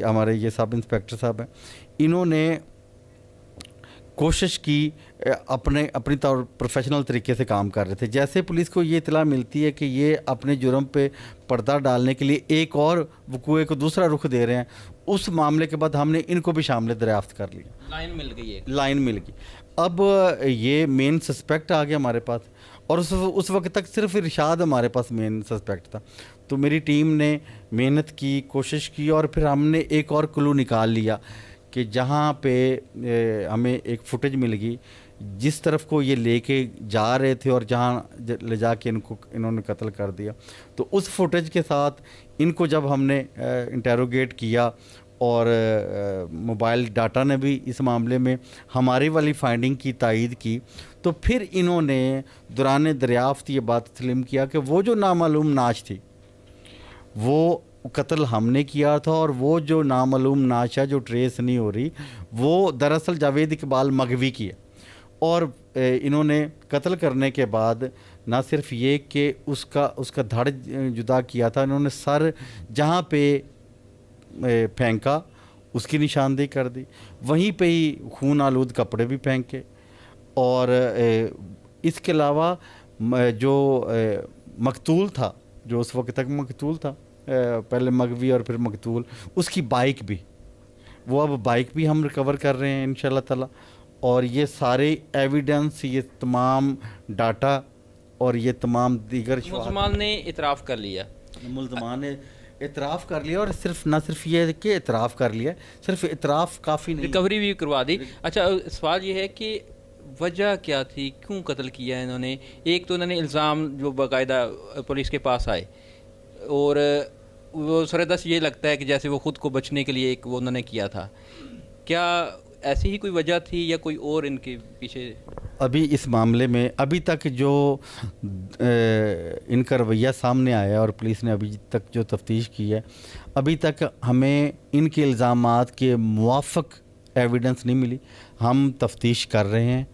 हमारे ये सब इंस्पेक्टर साहब हैं, इन्होंने कोशिश की अपनी तौर प्रोफेशनल तरीके से काम कर रहे थे। जैसे पुलिस को ये इतला मिलती है कि ये अपने जुर्म पे पर्दा डालने के लिए एक और वक़ूए को दूसरा रुख दे रहे हैं, उस मामले के बाद हमने इनको भी शामिल दरियाफ्त कर लिया। लाइन मिल गई। अब ये मेन सस्पेक्ट आ गया हमारे पास और उस वक्त तक सिर्फ इरशाद हमारे पास मेन सस्पेक्ट था। तो मेरी टीम ने मेहनत की, कोशिश की और फिर हमने एक और क्लू निकाल लिया कि जहाँ पे हमें एक फुटेज मिल गई जिस तरफ को ये लेके जा रहे थे और जहाँ ले जाके इन्होंने कत्ल कर दिया। तो उस फुटेज के साथ इनको जब हमने इंटेरोगेट किया और मोबाइल डाटा ने भी इस मामले में हमारी वाली फाइंडिंग की तायीद की, तो फिर इन्होंने दौरान दरियाफ्त ये बात तस्लीम किया कि वो जो नामालूम नाश थी वो कत्ल हमने किया था और वो जो नामालूम नाश है जो ट्रेस नहीं हो रही वो दरअसल जावेद इकबाल मगवी की है। और इन्होंने कत्ल करने के बाद ना सिर्फ ये कि उसका धड़ जुदा किया था, इन्होंने सर जहाँ पे फेंका उसकी निशानदेही कर दी, वहीं पे ही खून आलूद कपड़े भी फेंके और इसके अलावा जो मकतूल था, जो उस वक्त तक मकतूल था, पहले मगवी और फिर मकतूल, उसकी बाइक भी, वो अब बाइक भी हम रिकवर कर रहे हैं इंशाल्लाह ताला। और ये सारे एविडेंस, ये तमाम डाटा और ये तमाम दीगर मुलज़मान ने इतराफ़ कर लिया, मुलज़मान ने इतराफ़ कर लिया। और सिर्फ ना सिर्फ ये कि इतराफ़ कर लिया, सिर्फ इतराफ़ काफ़ी नहीं, रिकवरी भी करवा दी। अच्छा, सवाल ये है कि वजह क्या थी, क्यों कत्ल किया इन्होंने? एक तो इन्होंने इल्ज़ाम जो बाकायदा पुलिस के पास आए, और वो सरदस ये लगता है कि जैसे वो ख़ुद को बचने के लिए एक वो उन्होंने किया था। क्या ऐसी ही कोई वजह थी या कोई और इनके पीछे? अभी इस मामले में अभी तक जो इनका रवैया सामने आया और पुलिस ने अभी तक जो तफ्तीश की है, अभी तक हमें इनके इल्ज़ामात के मुवाफ़िक एविडेंस नहीं मिली। हम तफ्तीश कर रहे हैं,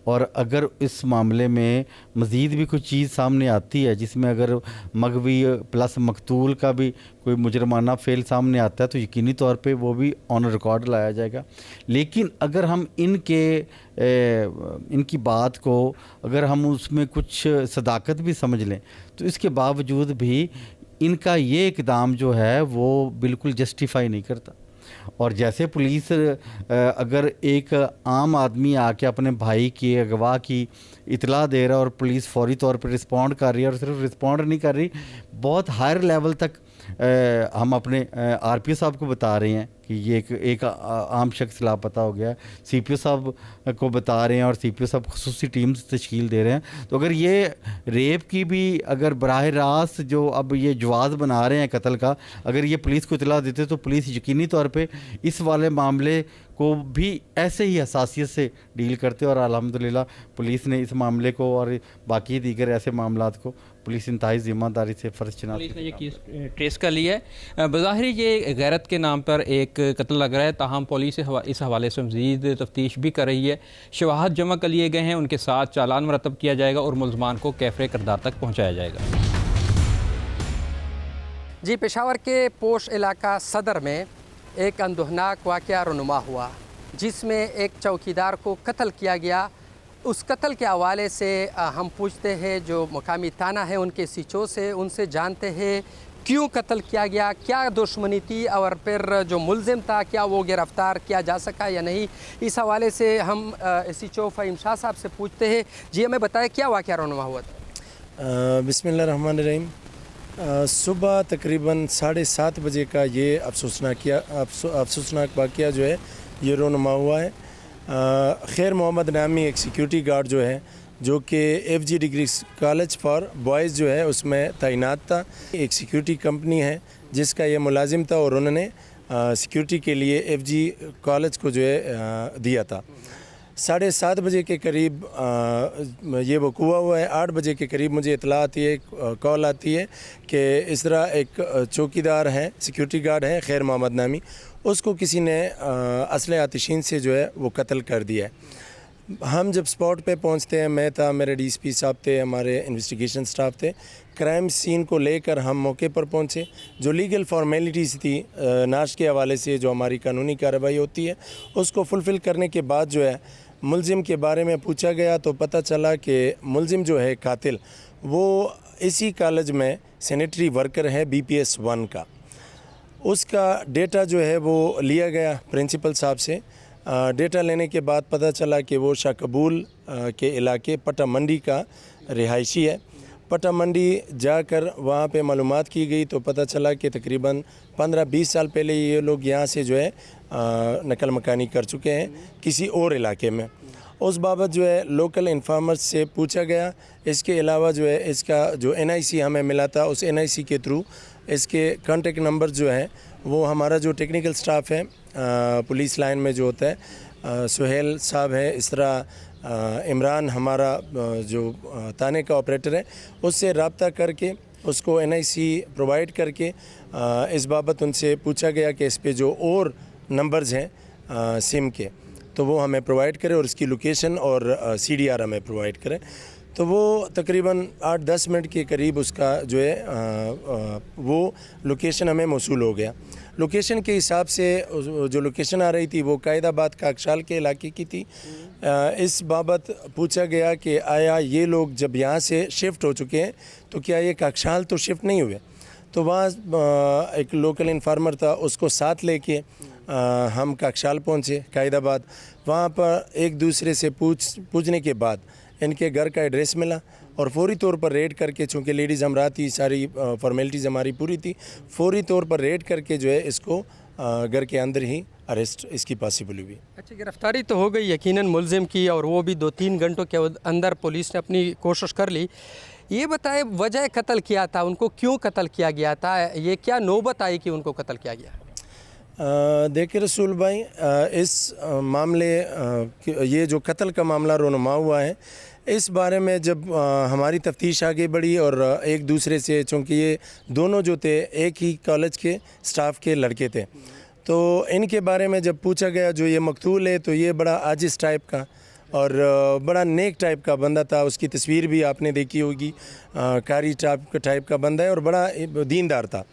और अगर इस मामले में मज़ीद भी कोई चीज़ सामने आती है जिसमें अगर मगवी प्लस मकतूल का भी कोई मुजरमाना फ़ेल सामने आता है, तो यकीनी तौर पे वो भी ऑन रिकॉर्ड लाया जाएगा। लेकिन अगर हम इनकी बात को अगर हम उसमें कुछ सदाकत भी समझ लें, तो इसके बावजूद भी इनका ये इक़दाम जो है वो बिल्कुल जस्टिफाई नहीं करता। और जैसे पुलिस अगर एक आम आदमी आके अपने भाई की अगवा की इतला दे रहा है और पुलिस फौरी तौर पर रिस्पॉन्ड कर रही है, और सिर्फ रिस्पॉन्ड नहीं कर रही, बहुत हायर लेवल तक हम अपने आरपीओ साहब को बता रहे हैं कि ये एक आम शख्स लापता हो गया, सीपीओ साहब को बता रहे हैं और सीपीओ साहब खुसूसी टीम्स तश्कील दे रहे हैं। तो अगर ये रेप की भी अगर बराह रास्त जो अब ये जवाज़ बना रहे हैं कत्ल का, अगर ये पुलिस को इतला देते तो पुलिस यकीनी तौर पे इस वाले मामले को भी ऐसे ही हसासियत से डील करते। और अल्हम्दुलिल्लाह पुलिस ने इस मामले को और बाकी दीगर ऐसे मामलात को पुलिस इंतहाई ज़िम्मेदारी से फ़र्ज चिनात पुलिस ने ये केस ट्रेस कर लिया है। बज़ाहिर ये गैरत के नाम पर एक कत्ल लग रहा है, ताहम पुलिस इस हवाले से मज़ीद तफ्तीश भी कर रही है। शवाहद जमा कर लिए गए हैं, उनके साथ चालान मरतब किया जाएगा और मुलज़मान को कैफ़े किरदार तक पहुँचाया जाएगा। जी, पेशावर के पोश इलाका सदर में एक अंदोहनाक वाक़या रुनुमा हुआ, जिसमें एक चौकीदार को कत्ल किया गया। उस कत्ल के हवाले से हम पूछते हैं जो मुकामी थाना है उनके सीचो से, उनसे जानते हैं क्यों कत्ल किया गया, क्या दुश्मनी थी, और फिर जो मुलजिम था क्या वो गिरफ़्तार किया जा सका या नहीं। इस हवाले से हम सीचो फ़हीम शाह साहब से पूछते हैं। जी, हमें बताएं क्या वाक़या रुनुमा हुआ था। बिस्मिल्लाहिर्रहमानिर्रहीम। सुबह तकरीबन 7:30 बजे का ये अफसोसनाक वाक़या जो है ये रोनुमा हुआ है। खैर मोहम्मद नामी एक सिक्योरिटी गार्ड जो है, जो कि FG degree college for boys जो है उसमें तैनात था। एक सिक्योरिटी कंपनी है जिसका ये मुलाजिम था, और उन्होंने सिक्योरिटी के लिए FG कॉलेज को जो है दिया था। 7:30 बजे के करीब ये वक़ूआ हुआ है। 8 बजे के करीब मुझे इतला आती है, कॉल आती है कि इस तरह एक चौकीदार है, सिक्योरिटी गार्ड है खैर मोहम्मद नामी, उसको किसी ने असले आतिशीन से जो है वो कत्ल कर दिया है। हम जब स्पॉट पे पहुंचते हैं, मैं था, मेरे DSP साहब थे, हमारे इन्वेस्टिगेशन स्टाफ थे, क्राइम सीन को लेकर हम मौके पर पहुंचे। जो लीगल फॉर्मेलिटीज़ थी नाश के हवाले से जो हमारी कानूनी कार्रवाई होती है उसको फुलफ़िल करने के बाद जो है मुलजिम के बारे में पूछा गया, तो पता चला कि मुलजिम जो है कातिल वो इसी कॉलेज में सैनिटरी वर्कर है BPS 1 का। उसका डेटा जो है वो लिया गया प्रिंसिपल साहब से। डेटा लेने के बाद पता चला कि वो शाह कबूल के इलाके पटा मंडी का रिहायशी है। पटा मंडी जाकर वहाँ पे मालूमात की गई तो पता चला कि तकरीबन 15-20 साल पहले ये लोग यहाँ से जो है नकल मकानी कर चुके हैं किसी और इलाके में। उस बाबत जो है लोकल इन्फॉर्मर्स से पूछा गया। इसके अलावा जो है इसका जो NIC हमें मिला था, उस NIC के थ्रू इसके कॉन्टेक्ट नंबर जो है वो हमारा जो टेक्निकल स्टाफ है पुलिस लाइन में जो होता है, सुहेल साहब है, इस तरह इमरान हमारा जो थाने का ऑपरेटर है, उससे रब्ता करके उसको NIC प्रोवाइड करके इस बाबत उनसे पूछा गया कि इस पे जो और नंबर्स हैं सिम के तो वो हमें प्रोवाइड करें और इसकी लोकेशन और CDR हमें प्रोवाइड करें। तो वो तकरीबन 8-10 मिनट के करीब उसका जो है वो लोकेशन हमें मौसूल हो गया। लोकेशन के हिसाब से जो लोकेशन आ रही थी वो कायदाबाद काकशाल के इलाके की थी। इस बाबत पूछा गया कि आया ये लोग जब यहाँ से शिफ्ट हो चुके हैं तो क्या ये काकशाल तो शिफ्ट नहीं हुए। तो वहाँ एक लोकल इन्फार्मर था, उसको साथ लेके हम काकशाल पहुँचे कायदाबाद। वहाँ पर एक दूसरे से पूछने के बाद इनके घर का एड्रेस मिला और फौरी तौर पर रेड करके, चूँकि लेडीज़ हमरा थी, सारी फॉर्मेलिटीज़ हमारी पूरी थी, फौरी तौर पर रेड करके जो है इसको घर के अंदर ही अरेस्ट इसकी पॉसिबल हुई। अच्छा, गिरफ्तारी तो हो गई यकीनन मुलजिम की, और वो भी 2-3 घंटों के अंदर पुलिस ने अपनी कोशिश कर ली। ये बताए वजह कत्ल किया था, उनको क्यों कत्ल किया गया था, ये क्या नौबत आई कि उनको कत्ल किया गया? देखिए रसूल भाई, इस मामले ये जो कत्ल का मामला रोनुमा हुआ है, इस बारे में जब हमारी तफ्तीश आगे बढ़ी और एक दूसरे से, चूँकि ये दोनों जो थे एक ही कॉलेज के स्टाफ के लड़के थे, तो इनके बारे में जब पूछा गया जो ये मकतूल है तो ये बड़ा आजिज़ टाइप का और बड़ा नेक टाइप का बंदा था। उसकी तस्वीर भी आपने देखी होगी, कारी टाइप का बंदा है और बड़ा दीनदार था।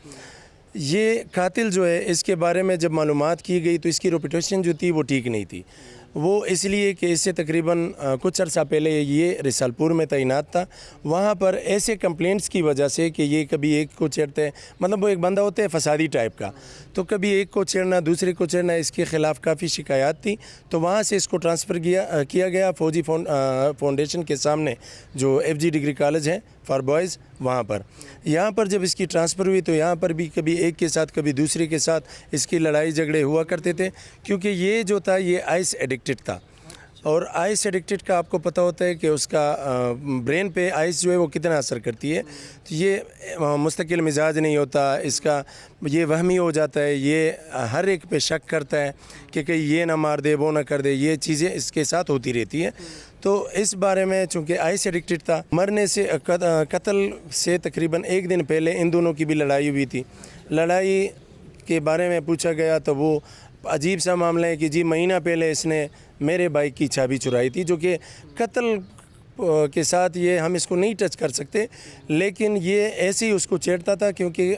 ये कातिल जो है, इसके बारे में जब मालूमात की गई तो इसकी रेपुटेशन जो थी वो ठीक नहीं थी। वो इसलिए कि इससे तकरीबन कुछ अर्सा पहले ये रिसालपुर में तैनात था। वहाँ पर ऐसे कंप्लेंट्स की वजह से कि ये कभी एक को छेड़ते हैं, मतलब वो एक बंदा होता है फसादी टाइप का, तो कभी एक को छेड़ना दूसरे को छेड़ना, इसके ख़िलाफ़ काफ़ी शिकायत थी। तो वहाँ से इसको ट्रांसफ़र किया गया फौजी फाउंडेशन के सामने जो FG डिग्री कॉलेज है फॉर बॉयज़, वहाँ पर। यहाँ पर जब इसकी ट्रांसफ़र हुई तो यहाँ पर भी कभी एक के साथ कभी दूसरे के साथ इसकी लड़ाई झगड़े हुआ करते थे, क्योंकि ये जो था ये आइस एडिक्टेड था। और आइस एडिक्टेड का आपको पता होता है कि उसका ब्रेन पे आइस जो है वो कितना असर करती है। तो ये मुस्तकिल मिजाज नहीं होता, इसका ये वहमी हो जाता है, ये हर एक पे शक करता है कि कहीं ये ना मार दे, वो ना कर दे, ये चीज़ें इसके साथ होती रहती हैं। तो इस बारे में चूँकि आइस एडिक्टेड था, मरने से कत्ल से तकरीबन एक दिन पहले इन दोनों की भी लड़ाई हुई थी। लड़ाई के बारे में पूछा गया तो वो अजीब सा मामला है कि जी महीना पहले इसने मेरे बाइक की चाबी चुराई थी, जो कि कत्ल के साथ ये हम इसको नहीं टच कर सकते, लेकिन ये ऐसे ही उसको छेड़ता था क्योंकि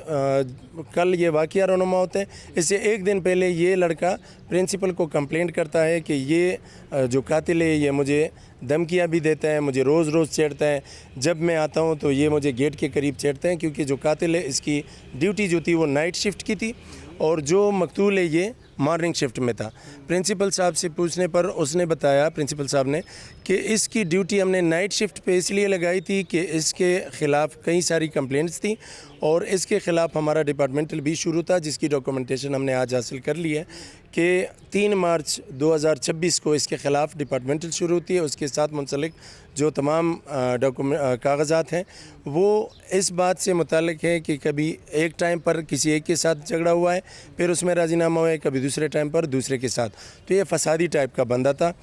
कल ये वाक़या रोनुमा होते हैं। इससे एक दिन पहले ये लड़का प्रिंसिपल को कंप्लेंट करता है कि ये जो कातिल है ये मुझे धमकियाँ भी देता है, मुझे रोज़ रोज़ छेड़ता है। जब मैं आता हूँ तो ये मुझे गेट के करीब छेड़ते हैं, क्योंकि जो कातिल है इसकी ड्यूटी जो थी वो नाइट शिफ्ट की थी और जो मकतूल है ये मॉर्निंग शिफ्ट में था। प्रिंसिपल साहब से पूछने पर उसने बताया, प्रिंसिपल साहब ने, कि इसकी ड्यूटी हमने नाइट शिफ्ट पे इसलिए लगाई थी कि इसके ख़िलाफ़ कई सारी कंप्लेंट्स थी और इसके ख़िलाफ़ हमारा डिपार्टमेंटल भी शुरू था, जिसकी डॉक्यूमेंटेशन हमने आज हासिल कर ली है कि 3 मार्च 2026 को इसके ख़िलाफ़ डिपार्टमेंटल शुरू होती है। उसके साथ मुंसलिक जो तमाम कागज़ात हैं वो इस बात से मुताल्लिक़ है कि कभी एक टाइम पर किसी एक के साथ झगड़ा हुआ है, फिर उसमें राजीनामा हुआ है, कभी दूसरे टाइम पर दूसरे के साथ। तो ये फसादी टाइप का बंदा था।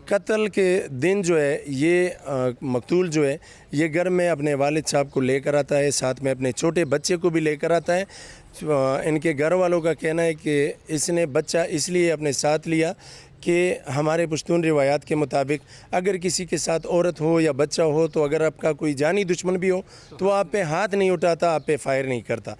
कत्ल के दिन जो है ये मकतूल जो है ये घर में अपने वालिद साहब को लेकर आता है, साथ में अपने छोटे बच्चे को भी लेकर आता है। इनके घर वालों का कहना है कि इसने बच्चा इसलिए अपने साथ लिया कि हमारे पश्तून रिवायात के मुताबिक अगर किसी के साथ औरत हो या बच्चा हो तो अगर आपका कोई जानी दुश्मन भी हो तो आप पे हाथ नहीं उठाता, आप पे फायर नहीं करता।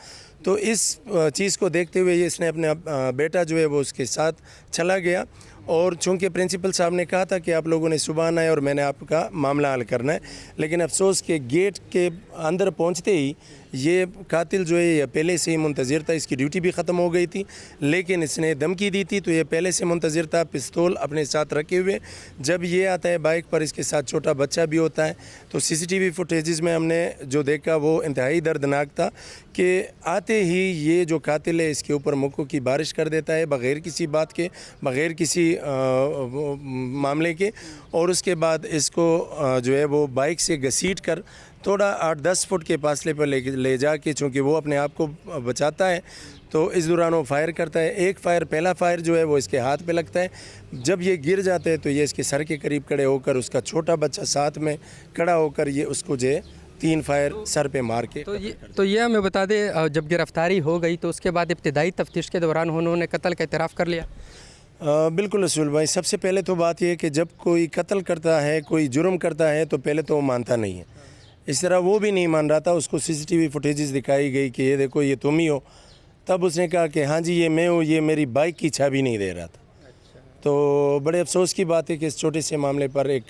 तो इस चीज़ को देखते हुए ये इसने अपना बेटा जो है वो उसके साथ चला गया। और चूँकि प्रिंसिपल साहब ने कहा था कि आप लोगों ने सुबह आना है और मैंने आपका मामला हल करना है, लेकिन अफसोस के गेट के अंदर पहुंचते ही ये कातिल जो है ये पहले से ही मुंतज़िर था, इसकी ड्यूटी भी ख़त्म हो गई थी, लेकिन इसने धमकी दी थी तो ये पहले से मुंतज़िर था, पिस्तौल अपने साथ रखे हुए। जब ये आता है बाइक पर, इसके साथ छोटा बच्चा भी होता है। तो CCTV फुटेजेस में हमने जो देखा वो इंतहाई दर्दनाक था कि आते ही ये जो कातिल है इसके ऊपर मुक्कों की बारिश कर देता है बग़ैर किसी बात के, बग़ैर किसी मामले के, और उसके बाद इसको जो है वो बाइक से घसीट कर थोड़ा 8-10 फुट के फासले पर ले जाके, चूँकि वो अपने आप को बचाता है, तो इस दौरान वो फायर करता है। एक फायर, पहला फायर जो है वो इसके हाथ पे लगता है। जब ये गिर जाते हैं तो ये इसके सर के करीब खड़े होकर, उसका छोटा बच्चा साथ में खड़ा होकर ये उसको जो है 3 फायर सर पे मार के। तो ये हमें बता दें, जब गिरफ्तारी हो गई तो उसके बाद इब्तिदाई तफ्तीश के दौरान उन्होंने कत्ल का इतराफ़ कर लिया? बिल्कुल रसूल भाई, सबसे पहले तो बात ये है कि जब कोई कत्ल करता है, कोई जुर्म करता है, तो पहले तो वो मानता नहीं है। इस तरह वो भी नहीं मान रहा था। उसको सीसीटीवी फुटेजेस दिखाई गई कि ये देखो ये तुम ही हो। तब उसने कहा कि हाँ जी ये मैं हूँ, ये मेरी बाइक की चाबी नहीं दे रहा था। तो बड़े अफसोस की बात है कि इस छोटे से मामले पर एक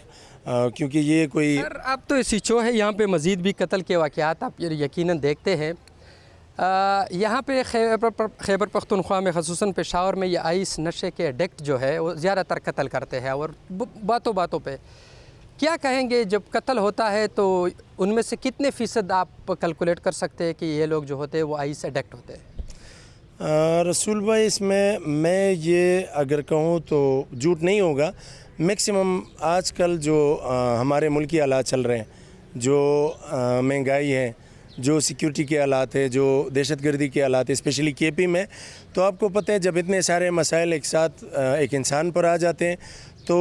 क्योंकि ये कोई सर अब तो सिचो है, यहाँ पे मज़ीद भी कत्ल के वाक़यात आप यकीनन देखते हैं। यहाँ पे खैबर पख्तूनख्वा में ख़ुसूसन पेशावर में ये आइस नशे के एडिक्ट जो है वो ज़्यादातर कत्ल करते हैं। और बातों बातों पे क्या कहेंगे, जब कत्ल होता है तो उनमें से कितने फ़ीसद आप कैलकुलेट कर सकते हैं कि ये लोग जो होते हैं वो आइस एडिक्ट होते हैं? रसूल भाई, इसमें मैं ये अगर कहूँ तो झूठ नहीं होगा। मैक्सिमम आजकल जो हमारे मुल्की हालात चल रहे हैं, जो महंगाई है, जो सिक्योरिटी के हालात है, जो दहशतगर्दी के हालात है, स्पेशली केपी में, तो आपको पता है जब इतने सारे मसाइल एक साथ एक इंसान पर आ जाते हैं तो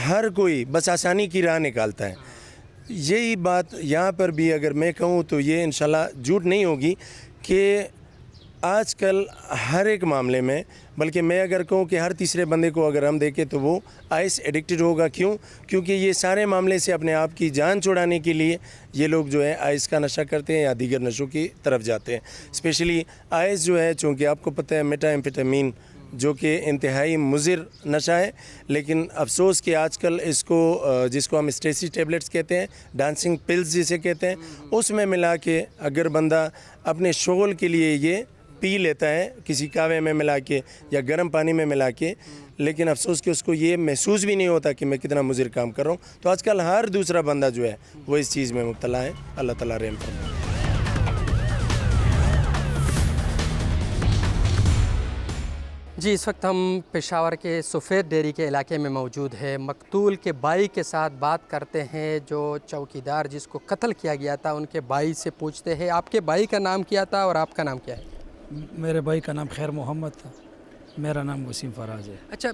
हर कोई बस आसानी की राह निकालता है। यही बात यहाँ पर भी अगर मैं कहूँ तो ये इंशाल्लाह झूठ नहीं होगी कि आजकल हर एक मामले में, बल्कि मैं अगर कहूँ कि हर तीसरे बंदे को अगर हम देखें तो वो आइस एडिक्टेड होगा। क्यों? क्योंकि ये सारे मामले से अपने आप की जान छुड़ाने के लिए ये लोग जो है आइस का नशा करते हैं या दीगर नशों की तरफ जाते हैं। स्पेशली आइस जो है, चूँकि आपको पता है मेटाएम्फेटामीन जो कि इंतहाई मुज़िर नशा है, लेकिन अफसोस कि आजकल इसको जिसको हम स्टेसी टेबलेट्स कहते हैं, डांसिंग पिल्स जिसे कहते हैं, उसमें मिला के अगर बंदा अपने शोल के लिए ये पी लेता है, किसी कावे में मिला के या गर्म पानी में मिला के, लेकिन अफसोस कि उसको ये महसूस भी नहीं होता कि मैं कितना मुज़िर काम कर रहा हूँ। तो आजकल हर दूसरा बंदा जो है वो इस चीज़ में मुब्तला है। अल्लाह ताला रहम फरमाए। जी, इस वक्त हम पेशावर के सफ़ेद डेरी के इलाके में मौजूद है। मकतूल के भाई के साथ बात करते हैं। जो चौकीदार जिसको कत्ल किया गया था उनके भाई से पूछते हैं आपके भाई का नाम क्या था और आपका नाम क्या है? मेरे भाई का नाम खैर मोहम्मद था, मेरा नाम वसीम फराज है। अच्छा,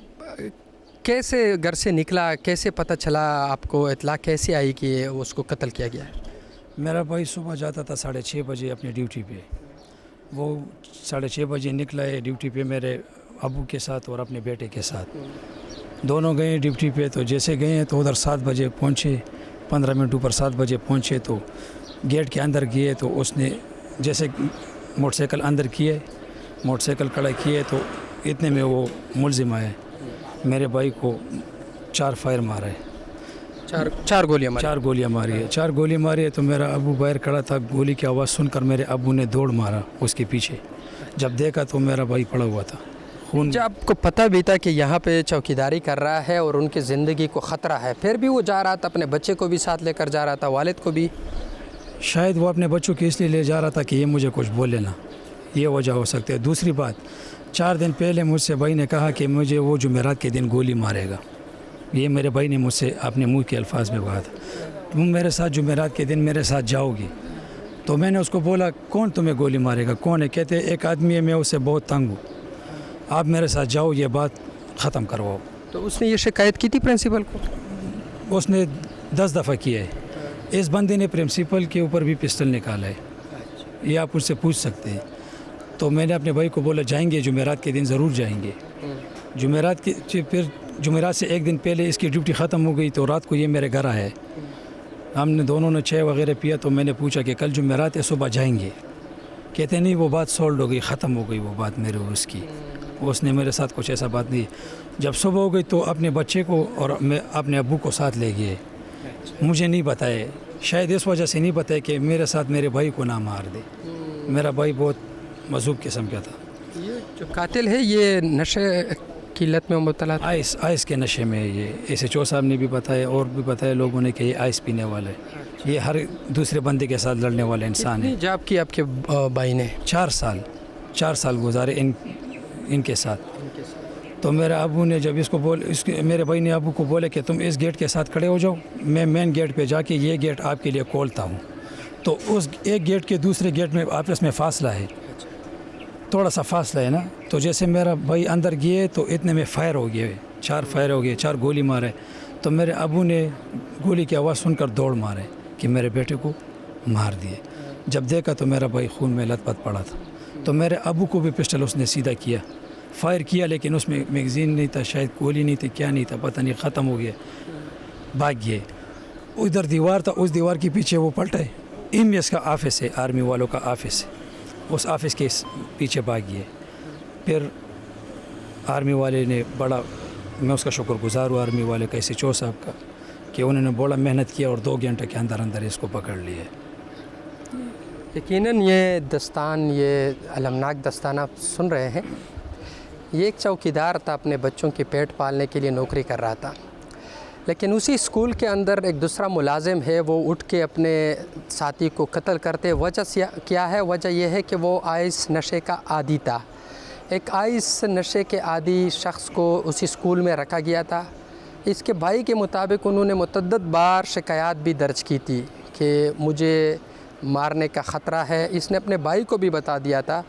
कैसे घर से निकला, कैसे पता चला आपको, इतला कैसे आई कि उसको कत्ल किया गया है? मेरा भाई सुबह जाता था 6:30 बजे अपनी ड्यूटी पे। वो 6:30 बजे निकला है ड्यूटी पे मेरे अबू के साथ और अपने बेटे के साथ। दोनों गए ड्यूटी पे। तो जैसे गए तो उधर 7 बजे पहुँचे, 15 मिनट ऊपर 7 बजे पहुँचे। तो गेट के अंदर गए तो उसने जैसे मोटरसाइकिल अंदर किए, मोटरसाइकिल खड़ा किए तो इतने में वो मुलजिम आए, मेरे भाई को 4 फायर मारा है। चार गोलियां मारी है। 4 गोली मारी है। तो मेरा अबू बाहर खड़ा था, गोली की आवाज़ सुनकर मेरे अबू ने दौड़ मारा उसके पीछे। जब देखा तो मेरा भाई पड़ा हुआ था, खून। जब आपको पता भी था कि यहाँ पे चौकीदारी कर रहा है और उनकी ज़िंदगी को ख़तरा है, फिर भी वो जा रहा था, अपने बच्चे को भी साथ लेकर जा रहा था, वालिद को भी? शायद वो अपने बच्चों को इसलिए ले जा रहा था कि ये मुझे कुछ बोले ना, ये वजह हो सकती है। दूसरी बात, 4 दिन पहले मुझसे भाई ने कहा कि मुझे वो जुमेरात के दिन गोली मारेगा। ये मेरे भाई ने मुझसे अपने मुंह के अल्फाज में कहा था, तुम मेरे साथ जुमेरात के दिन मेरे साथ जाओगी। तो मैंने उसको बोला कौन तुम्हें गोली मारेगा, कौन है? कहते एक आदमी है, मैं उससे बहुत तंग हूँ, आप मेरे साथ जाओ, ये बात ख़त्म करवाओ। तो उसने ये शिकायत की थी प्रिंसिपल को? उसने 10 दफ़ा किया है। इस बंदे ने प्रिंसिपल के ऊपर भी पिस्टल निकाला है, ये आप उससे पूछ सकते हैं। तो मैंने अपने भाई को बोला जाएंगे, जुमेरात के दिन ज़रूर जाएंगे। फिर जुमेरात से एक दिन पहले इसकी ड्यूटी ख़त्म हो गई तो रात को ये मेरे घर आया है। हमने दोनों ने चाय वगैरह पिया। तो मैंने पूछा कि कल जुमेरात है, सुबह जाएंगे? कहते नहीं, वो बात सॉल्व हो गई, ख़त्म हो गई वो बात मेरे और उसकी। उसने मेरे साथ कुछ ऐसा बात नहीं। जब सुबह हो गई तो अपने बच्चे को और मैं अपने अब्बू को साथ ले गए। मुझे नहीं बताए, शायद इस वजह से नहीं बताया कि मेरे साथ मेरे भाई को ना मार दे। मेरा भाई बहुत मजहूब किस्म का था। ये जो कातिल है ये नशे की लत में मुब्तला था? आइस के नशे में। ये SHO साहब ने भी बताया और भी बताया लोगों ने कि ये आइस पीने वाला है। ये हर दूसरे बंदे के साथ लड़ने वाला इंसान है। जॉब की आपके भाई ने? 4 साल गुजारे इनके साथ। तो मेरे अबू ने जब मेरे भाई ने अबू को बोले कि तुम इस गेट के साथ खड़े हो जाओ, मैं मेन गेट पे जाके ये गेट आपके लिए खोलता हूँ। तो उस एक गेट के दूसरे गेट में आपस में फासला है, थोड़ा सा फासला है ना। तो जैसे मेरा भाई अंदर गए तो इतने में फायर हो गए, 4 फायर हो गए, 4 गोली मारे। तो मेरे अबू ने गोली की आवाज़ सुनकर दौड़ मारे कि मेरे बेटे को मार दिए। जब देखा तो मेरा भाई खून में लथपथ पड़ा था। तो मेरे अबू को भी पिस्टल उसने सीधा किया فائر کیا لیکن اس میں میگزین نہیں تھا، شاید گولی نہیں تھی، کیا نہیں تھا پتہ نہیں، ختم ہو گیا، بھاگ گئے. ادھر دیوار تھا، اس دیوار کے پیچھے وہ پلٹے. MS کا آفس ہے، آرمی والوں کا آفس ہے، اس آفس کے پیچھے بھاگ گئے. پھر آرمی والے نے بڑا، میں اس کا شکر گزار ہوں آرمی والے کا، SHO صاحب کا، کہ انہوں نے بڑا محنت کیا اور 2 گھنٹے کے اندر اندر اس کو پکڑ لیا. یقیناً یہ دستان، یہ المناک دستان آپ سن رہے ہیں. یہ ایک چوکیدار تھا، اپنے بچوں کے پیٹ پالنے کے لیے نوکری کر رہا تھا، لیکن اسی اسکول کے اندر ایک دوسرا ملازم ہے، وہ اٹھ کے اپنے ساتھی کو قتل کرتے. وجہ کیا ہے؟ وجہ یہ ہے کہ وہ آئس نشے کا عادی تھا. ایک آئس نشے کے عادی شخص کو اسی اسکول میں رکھا گیا تھا. اس کے بھائی کے مطابق انہوں نے متعدد بار شکایات بھی درج کی تھی کہ مجھے مارنے کا خطرہ ہے. اس نے اپنے بھائی کو بھی بتا دیا تھا،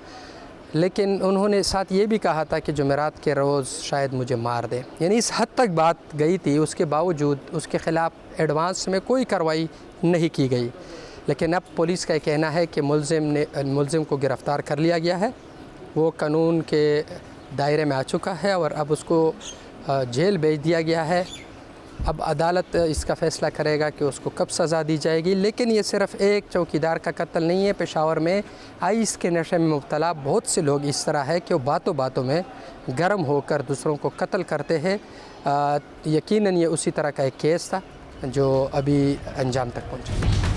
لیکن انہوں نے ساتھ یہ بھی کہا تھا کہ جمعرات کے روز شاید مجھے مار دے. یعنی اس حد تک بات گئی تھی. اس کے باوجود اس کے خلاف ایڈوانس میں کوئی کارروائی نہیں کی گئی. لیکن اب پولیس کا یہ کہنا ہے کہ ملزم کو گرفتار کر لیا گیا ہے، وہ قانون کے دائرے میں آ چکا ہے اور اب اس کو جیل بھیج دیا گیا ہے. اب عدالت اس کا فیصلہ کرے گا کہ اس کو کب سزا دی جائے گی. لیکن یہ صرف ایک چوکیدار کا قتل نہیں ہے. پشاور میں آئس کے نشے میں مبتلا بہت سے لوگ اس طرح ہے کہ وہ باتوں باتوں میں گرم ہو کر دوسروں کو قتل کرتے ہیں. یقیناً یہ اسی طرح کا ایک کیس تھا جو ابھی انجام تک پہنچا.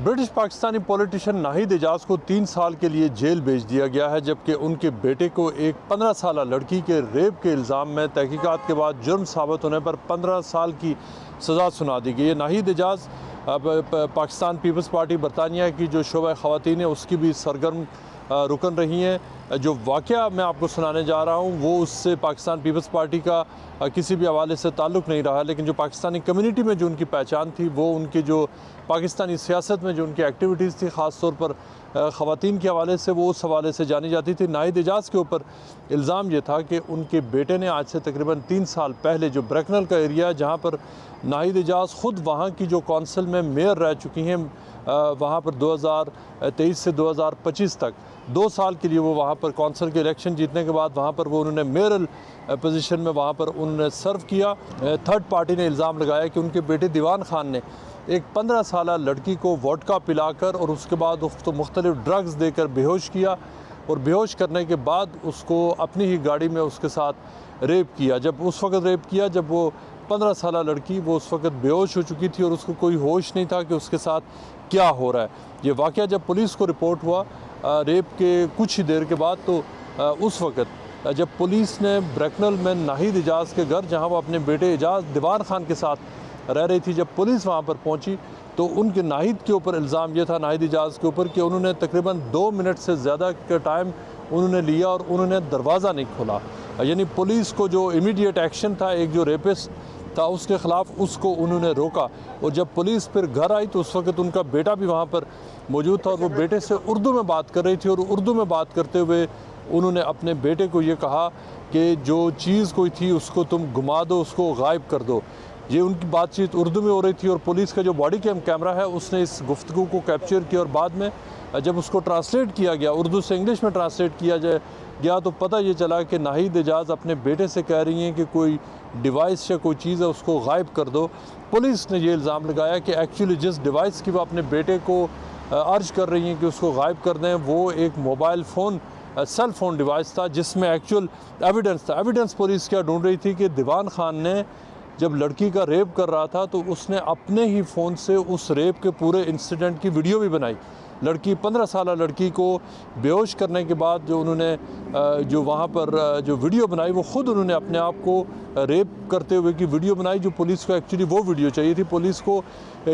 برٹش پاکستانی پولیٹیشین ناہید اعجاز کو 3 سال کے لیے جیل بھیج دیا گیا ہے، جبکہ ان کے بیٹے کو ایک 15 سالہ لڑکی کے ریپ کے الزام میں تحقیقات کے بعد جرم ثابت ہونے پر 15 سال کی سزا سنا دی گئی ہے. ناہید اعجاز پاکستان پیپلز پارٹی برطانیہ کی جو شعبہ خواتین ہے اس کی بھی سرگرم رکن رہی ہیں. جو واقعہ میں آپ کو سنانے جا رہا ہوں وہ اس سے پاکستان پیپلز پارٹی کا کسی بھی حوالے سے تعلق نہیں رہا، لیکن جو پاکستانی کمیونٹی میں جو ان کی پہچان تھی وہ ان کے جو پاکستانی سیاست میں جو ان کی ایکٹیویٹیز تھی، خاص طور پر خواتین کے حوالے سے، وہ اس حوالے سے جانی جاتی تھی. ناہید اعجاز کے اوپر الزام یہ تھا کہ ان کے بیٹے نے آج سے تقریباً 3 سال پہلے جو بریکنل کا ایریا ہے جہاں پر ناہید اعجاز خود وہاں کی جو کونسل میں میئر رہ چکی ہیں، وہاں پر 2023 سے 2025 تک 2 سال کے لیے وہ وہاں پر کونسل کے الیکشن جیتنے کے بعد وہاں پر وہ انہوں نے میئرل پوزیشن میں وہاں پر انہوں نے سرو کیا. تھرڈ پارٹی نے الزام لگایا کہ ان کے بیٹے دیوان خان نے ایک 15 سالہ لڑکی کو ووڈکا پلا کر اور اس کے بعد اس کو مختلف ڈرگز دے کر بے ہوش کیا، اور بے ہوش کرنے کے بعد اس کو اپنی ہی گاڑی میں اس کے ساتھ ریپ کیا. جب اس وقت ریپ کیا جب وہ 15 سالہ لڑکی وہ اس وقت بے ہوش ہو چکی تھی اور اس کو کوئی ہوش نہیں تھا کہ اس کے ساتھ کیا ہو رہا ہے. یہ واقعہ جب پولیس کو رپورٹ ہوا ریپ کے کچھ ہی دیر کے بعد، تو اس وقت جب پولیس نے بریکنل میں ناہید اعجاز کے گھر جہاں وہ اپنے بیٹے اعجاز دیوان خان کے ساتھ رہ رہی تھی، جب پولیس وہاں پر پہنچی تو ان کے ناہید کے اوپر الزام یہ تھا، ناہید اعجاز کے اوپر، کہ انہوں نے تقریباً 2 منٹ سے زیادہ کا ٹائم انہوں نے لیا اور انہوں نے دروازہ نہیں کھولا. یعنی پولیس کو جو امیڈیٹ ایکشن تھا ایک جو ریپسٹ تھا اس کے خلاف، اس کو انہوں نے روکا. اور جب پولیس پھر گھر آئی تو اس وقت ان کا بیٹا بھی وہاں پر موجود تھا اور وہ بیٹے سے اردو میں بات کر رہی تھی، اور اردو میں بات کرتے ہوئے انہوں نے اپنے بیٹے کو یہ کہا کہ جو چیز کوئی تھی اس کو تم گما دو، اس کو غائب کر دو. یہ ان کی بات چیت اردو میں ہو رہی تھی اور پولیس کا جو باڈی کیمرہ ہے اس نے اس گفتگو کو کیپچر کیا، اور بعد میں جب اس کو ٹرانسلیٹ کیا گیا، اردو سے انگلش میں ٹرانسلیٹ کیا گیا تو پتہ یہ چلا کہ ناہید اعجاز اپنے بیٹے سے کہہ رہی ہیں کہ کوئی ڈیوائس یا کوئی چیز ہے اس کو غائب کر دو. پولیس نے یہ الزام لگایا کہ ایکچولی جس ڈیوائس کی وہ اپنے بیٹے کو عرض کر رہی ہیں کہ اس کو غائب کر دیں، وہ ایک mobile phone cell phone device تھا جس میں ایکچول ایویڈنس تھا. ایویڈنس پولیس کیا ڈھونڈ رہی تھی کہ دیوان خان نے جب لڑکی کا ریپ کر رہا تھا تو اس نے اپنے ہی فون سے اس ریپ کے پورے انسیڈنٹ کی ویڈیو بھی بنائی. لڑکی 15 سالہ لڑکی کو بے ہوش کرنے کے بعد جو انہوں نے جو وہاں پر جو ویڈیو بنائی وہ خود انہوں نے اپنے آپ کو ریپ کرتے ہوئے کی ویڈیو بنائی، جو پولیس کو ایکچولی وہ ویڈیو چاہیے تھی. پولیس کو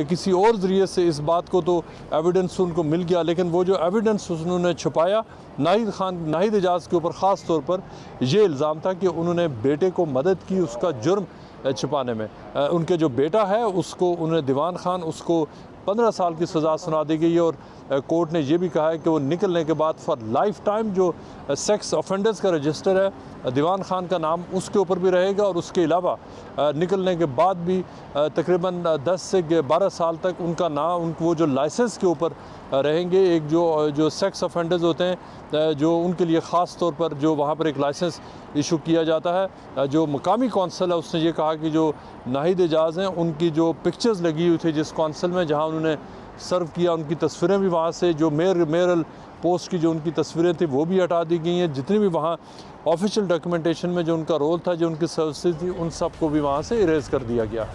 کسی اور ذریعے سے اس بات کو تو ایویڈنس ان کو مل گیا، لیکن وہ جو ایویڈنس انہوں نے چھپایا. ناہید اعجاز کے اوپر خاص طور پر یہ الزام تھا کہ انہوں نے بیٹے کو مدد کی اس کا جرم چھپانے میں. ان کے جو بیٹا ہے اس کو انہوں نے دیوان خان اس کو 15 साल की सज़ा सुना दी गई है और कोर्ट ने ये भी कहा है कि वो निकलने के बाद फॉर लाइफ टाइम जो सेक्स ऑफेंडर्स का रजिस्टर है दीवान खान का नाम उसके ऊपर भी रहेगा और उसके अलावा निकलने के बाद भी तकरीबन 10 से 12 साल तक उनका नाम वो जो लाइसेंस के ऊपर रहेंगे। एक जो सेक्स ऑफेंडर्स होते हैं जो उनके लिए ख़ास तौर पर जो वहाँ पर एक लाइसेंस इशू किया जाता है। जो मकामी कौंसल है उसने ये कहा कि जो नाहिद एजाज हैं उनकी जो पिक्चर्स लगी हुई थी जिस कौंसल में जहाँ उन्होंने सर्व किया उनकी तस्वीरें भी वहाँ से जो मेयरल पोस्ट की जो उनकी तस्वीरें थी वो भी हटा दी गई हैं। जितनी भी वहाँ ऑफिशियल डॉक्यूमेंटेशन में जो उनका रोल था जो उनकी सर्विसेज थी उन सब को भी वहाँ से इरेज कर दिया गया।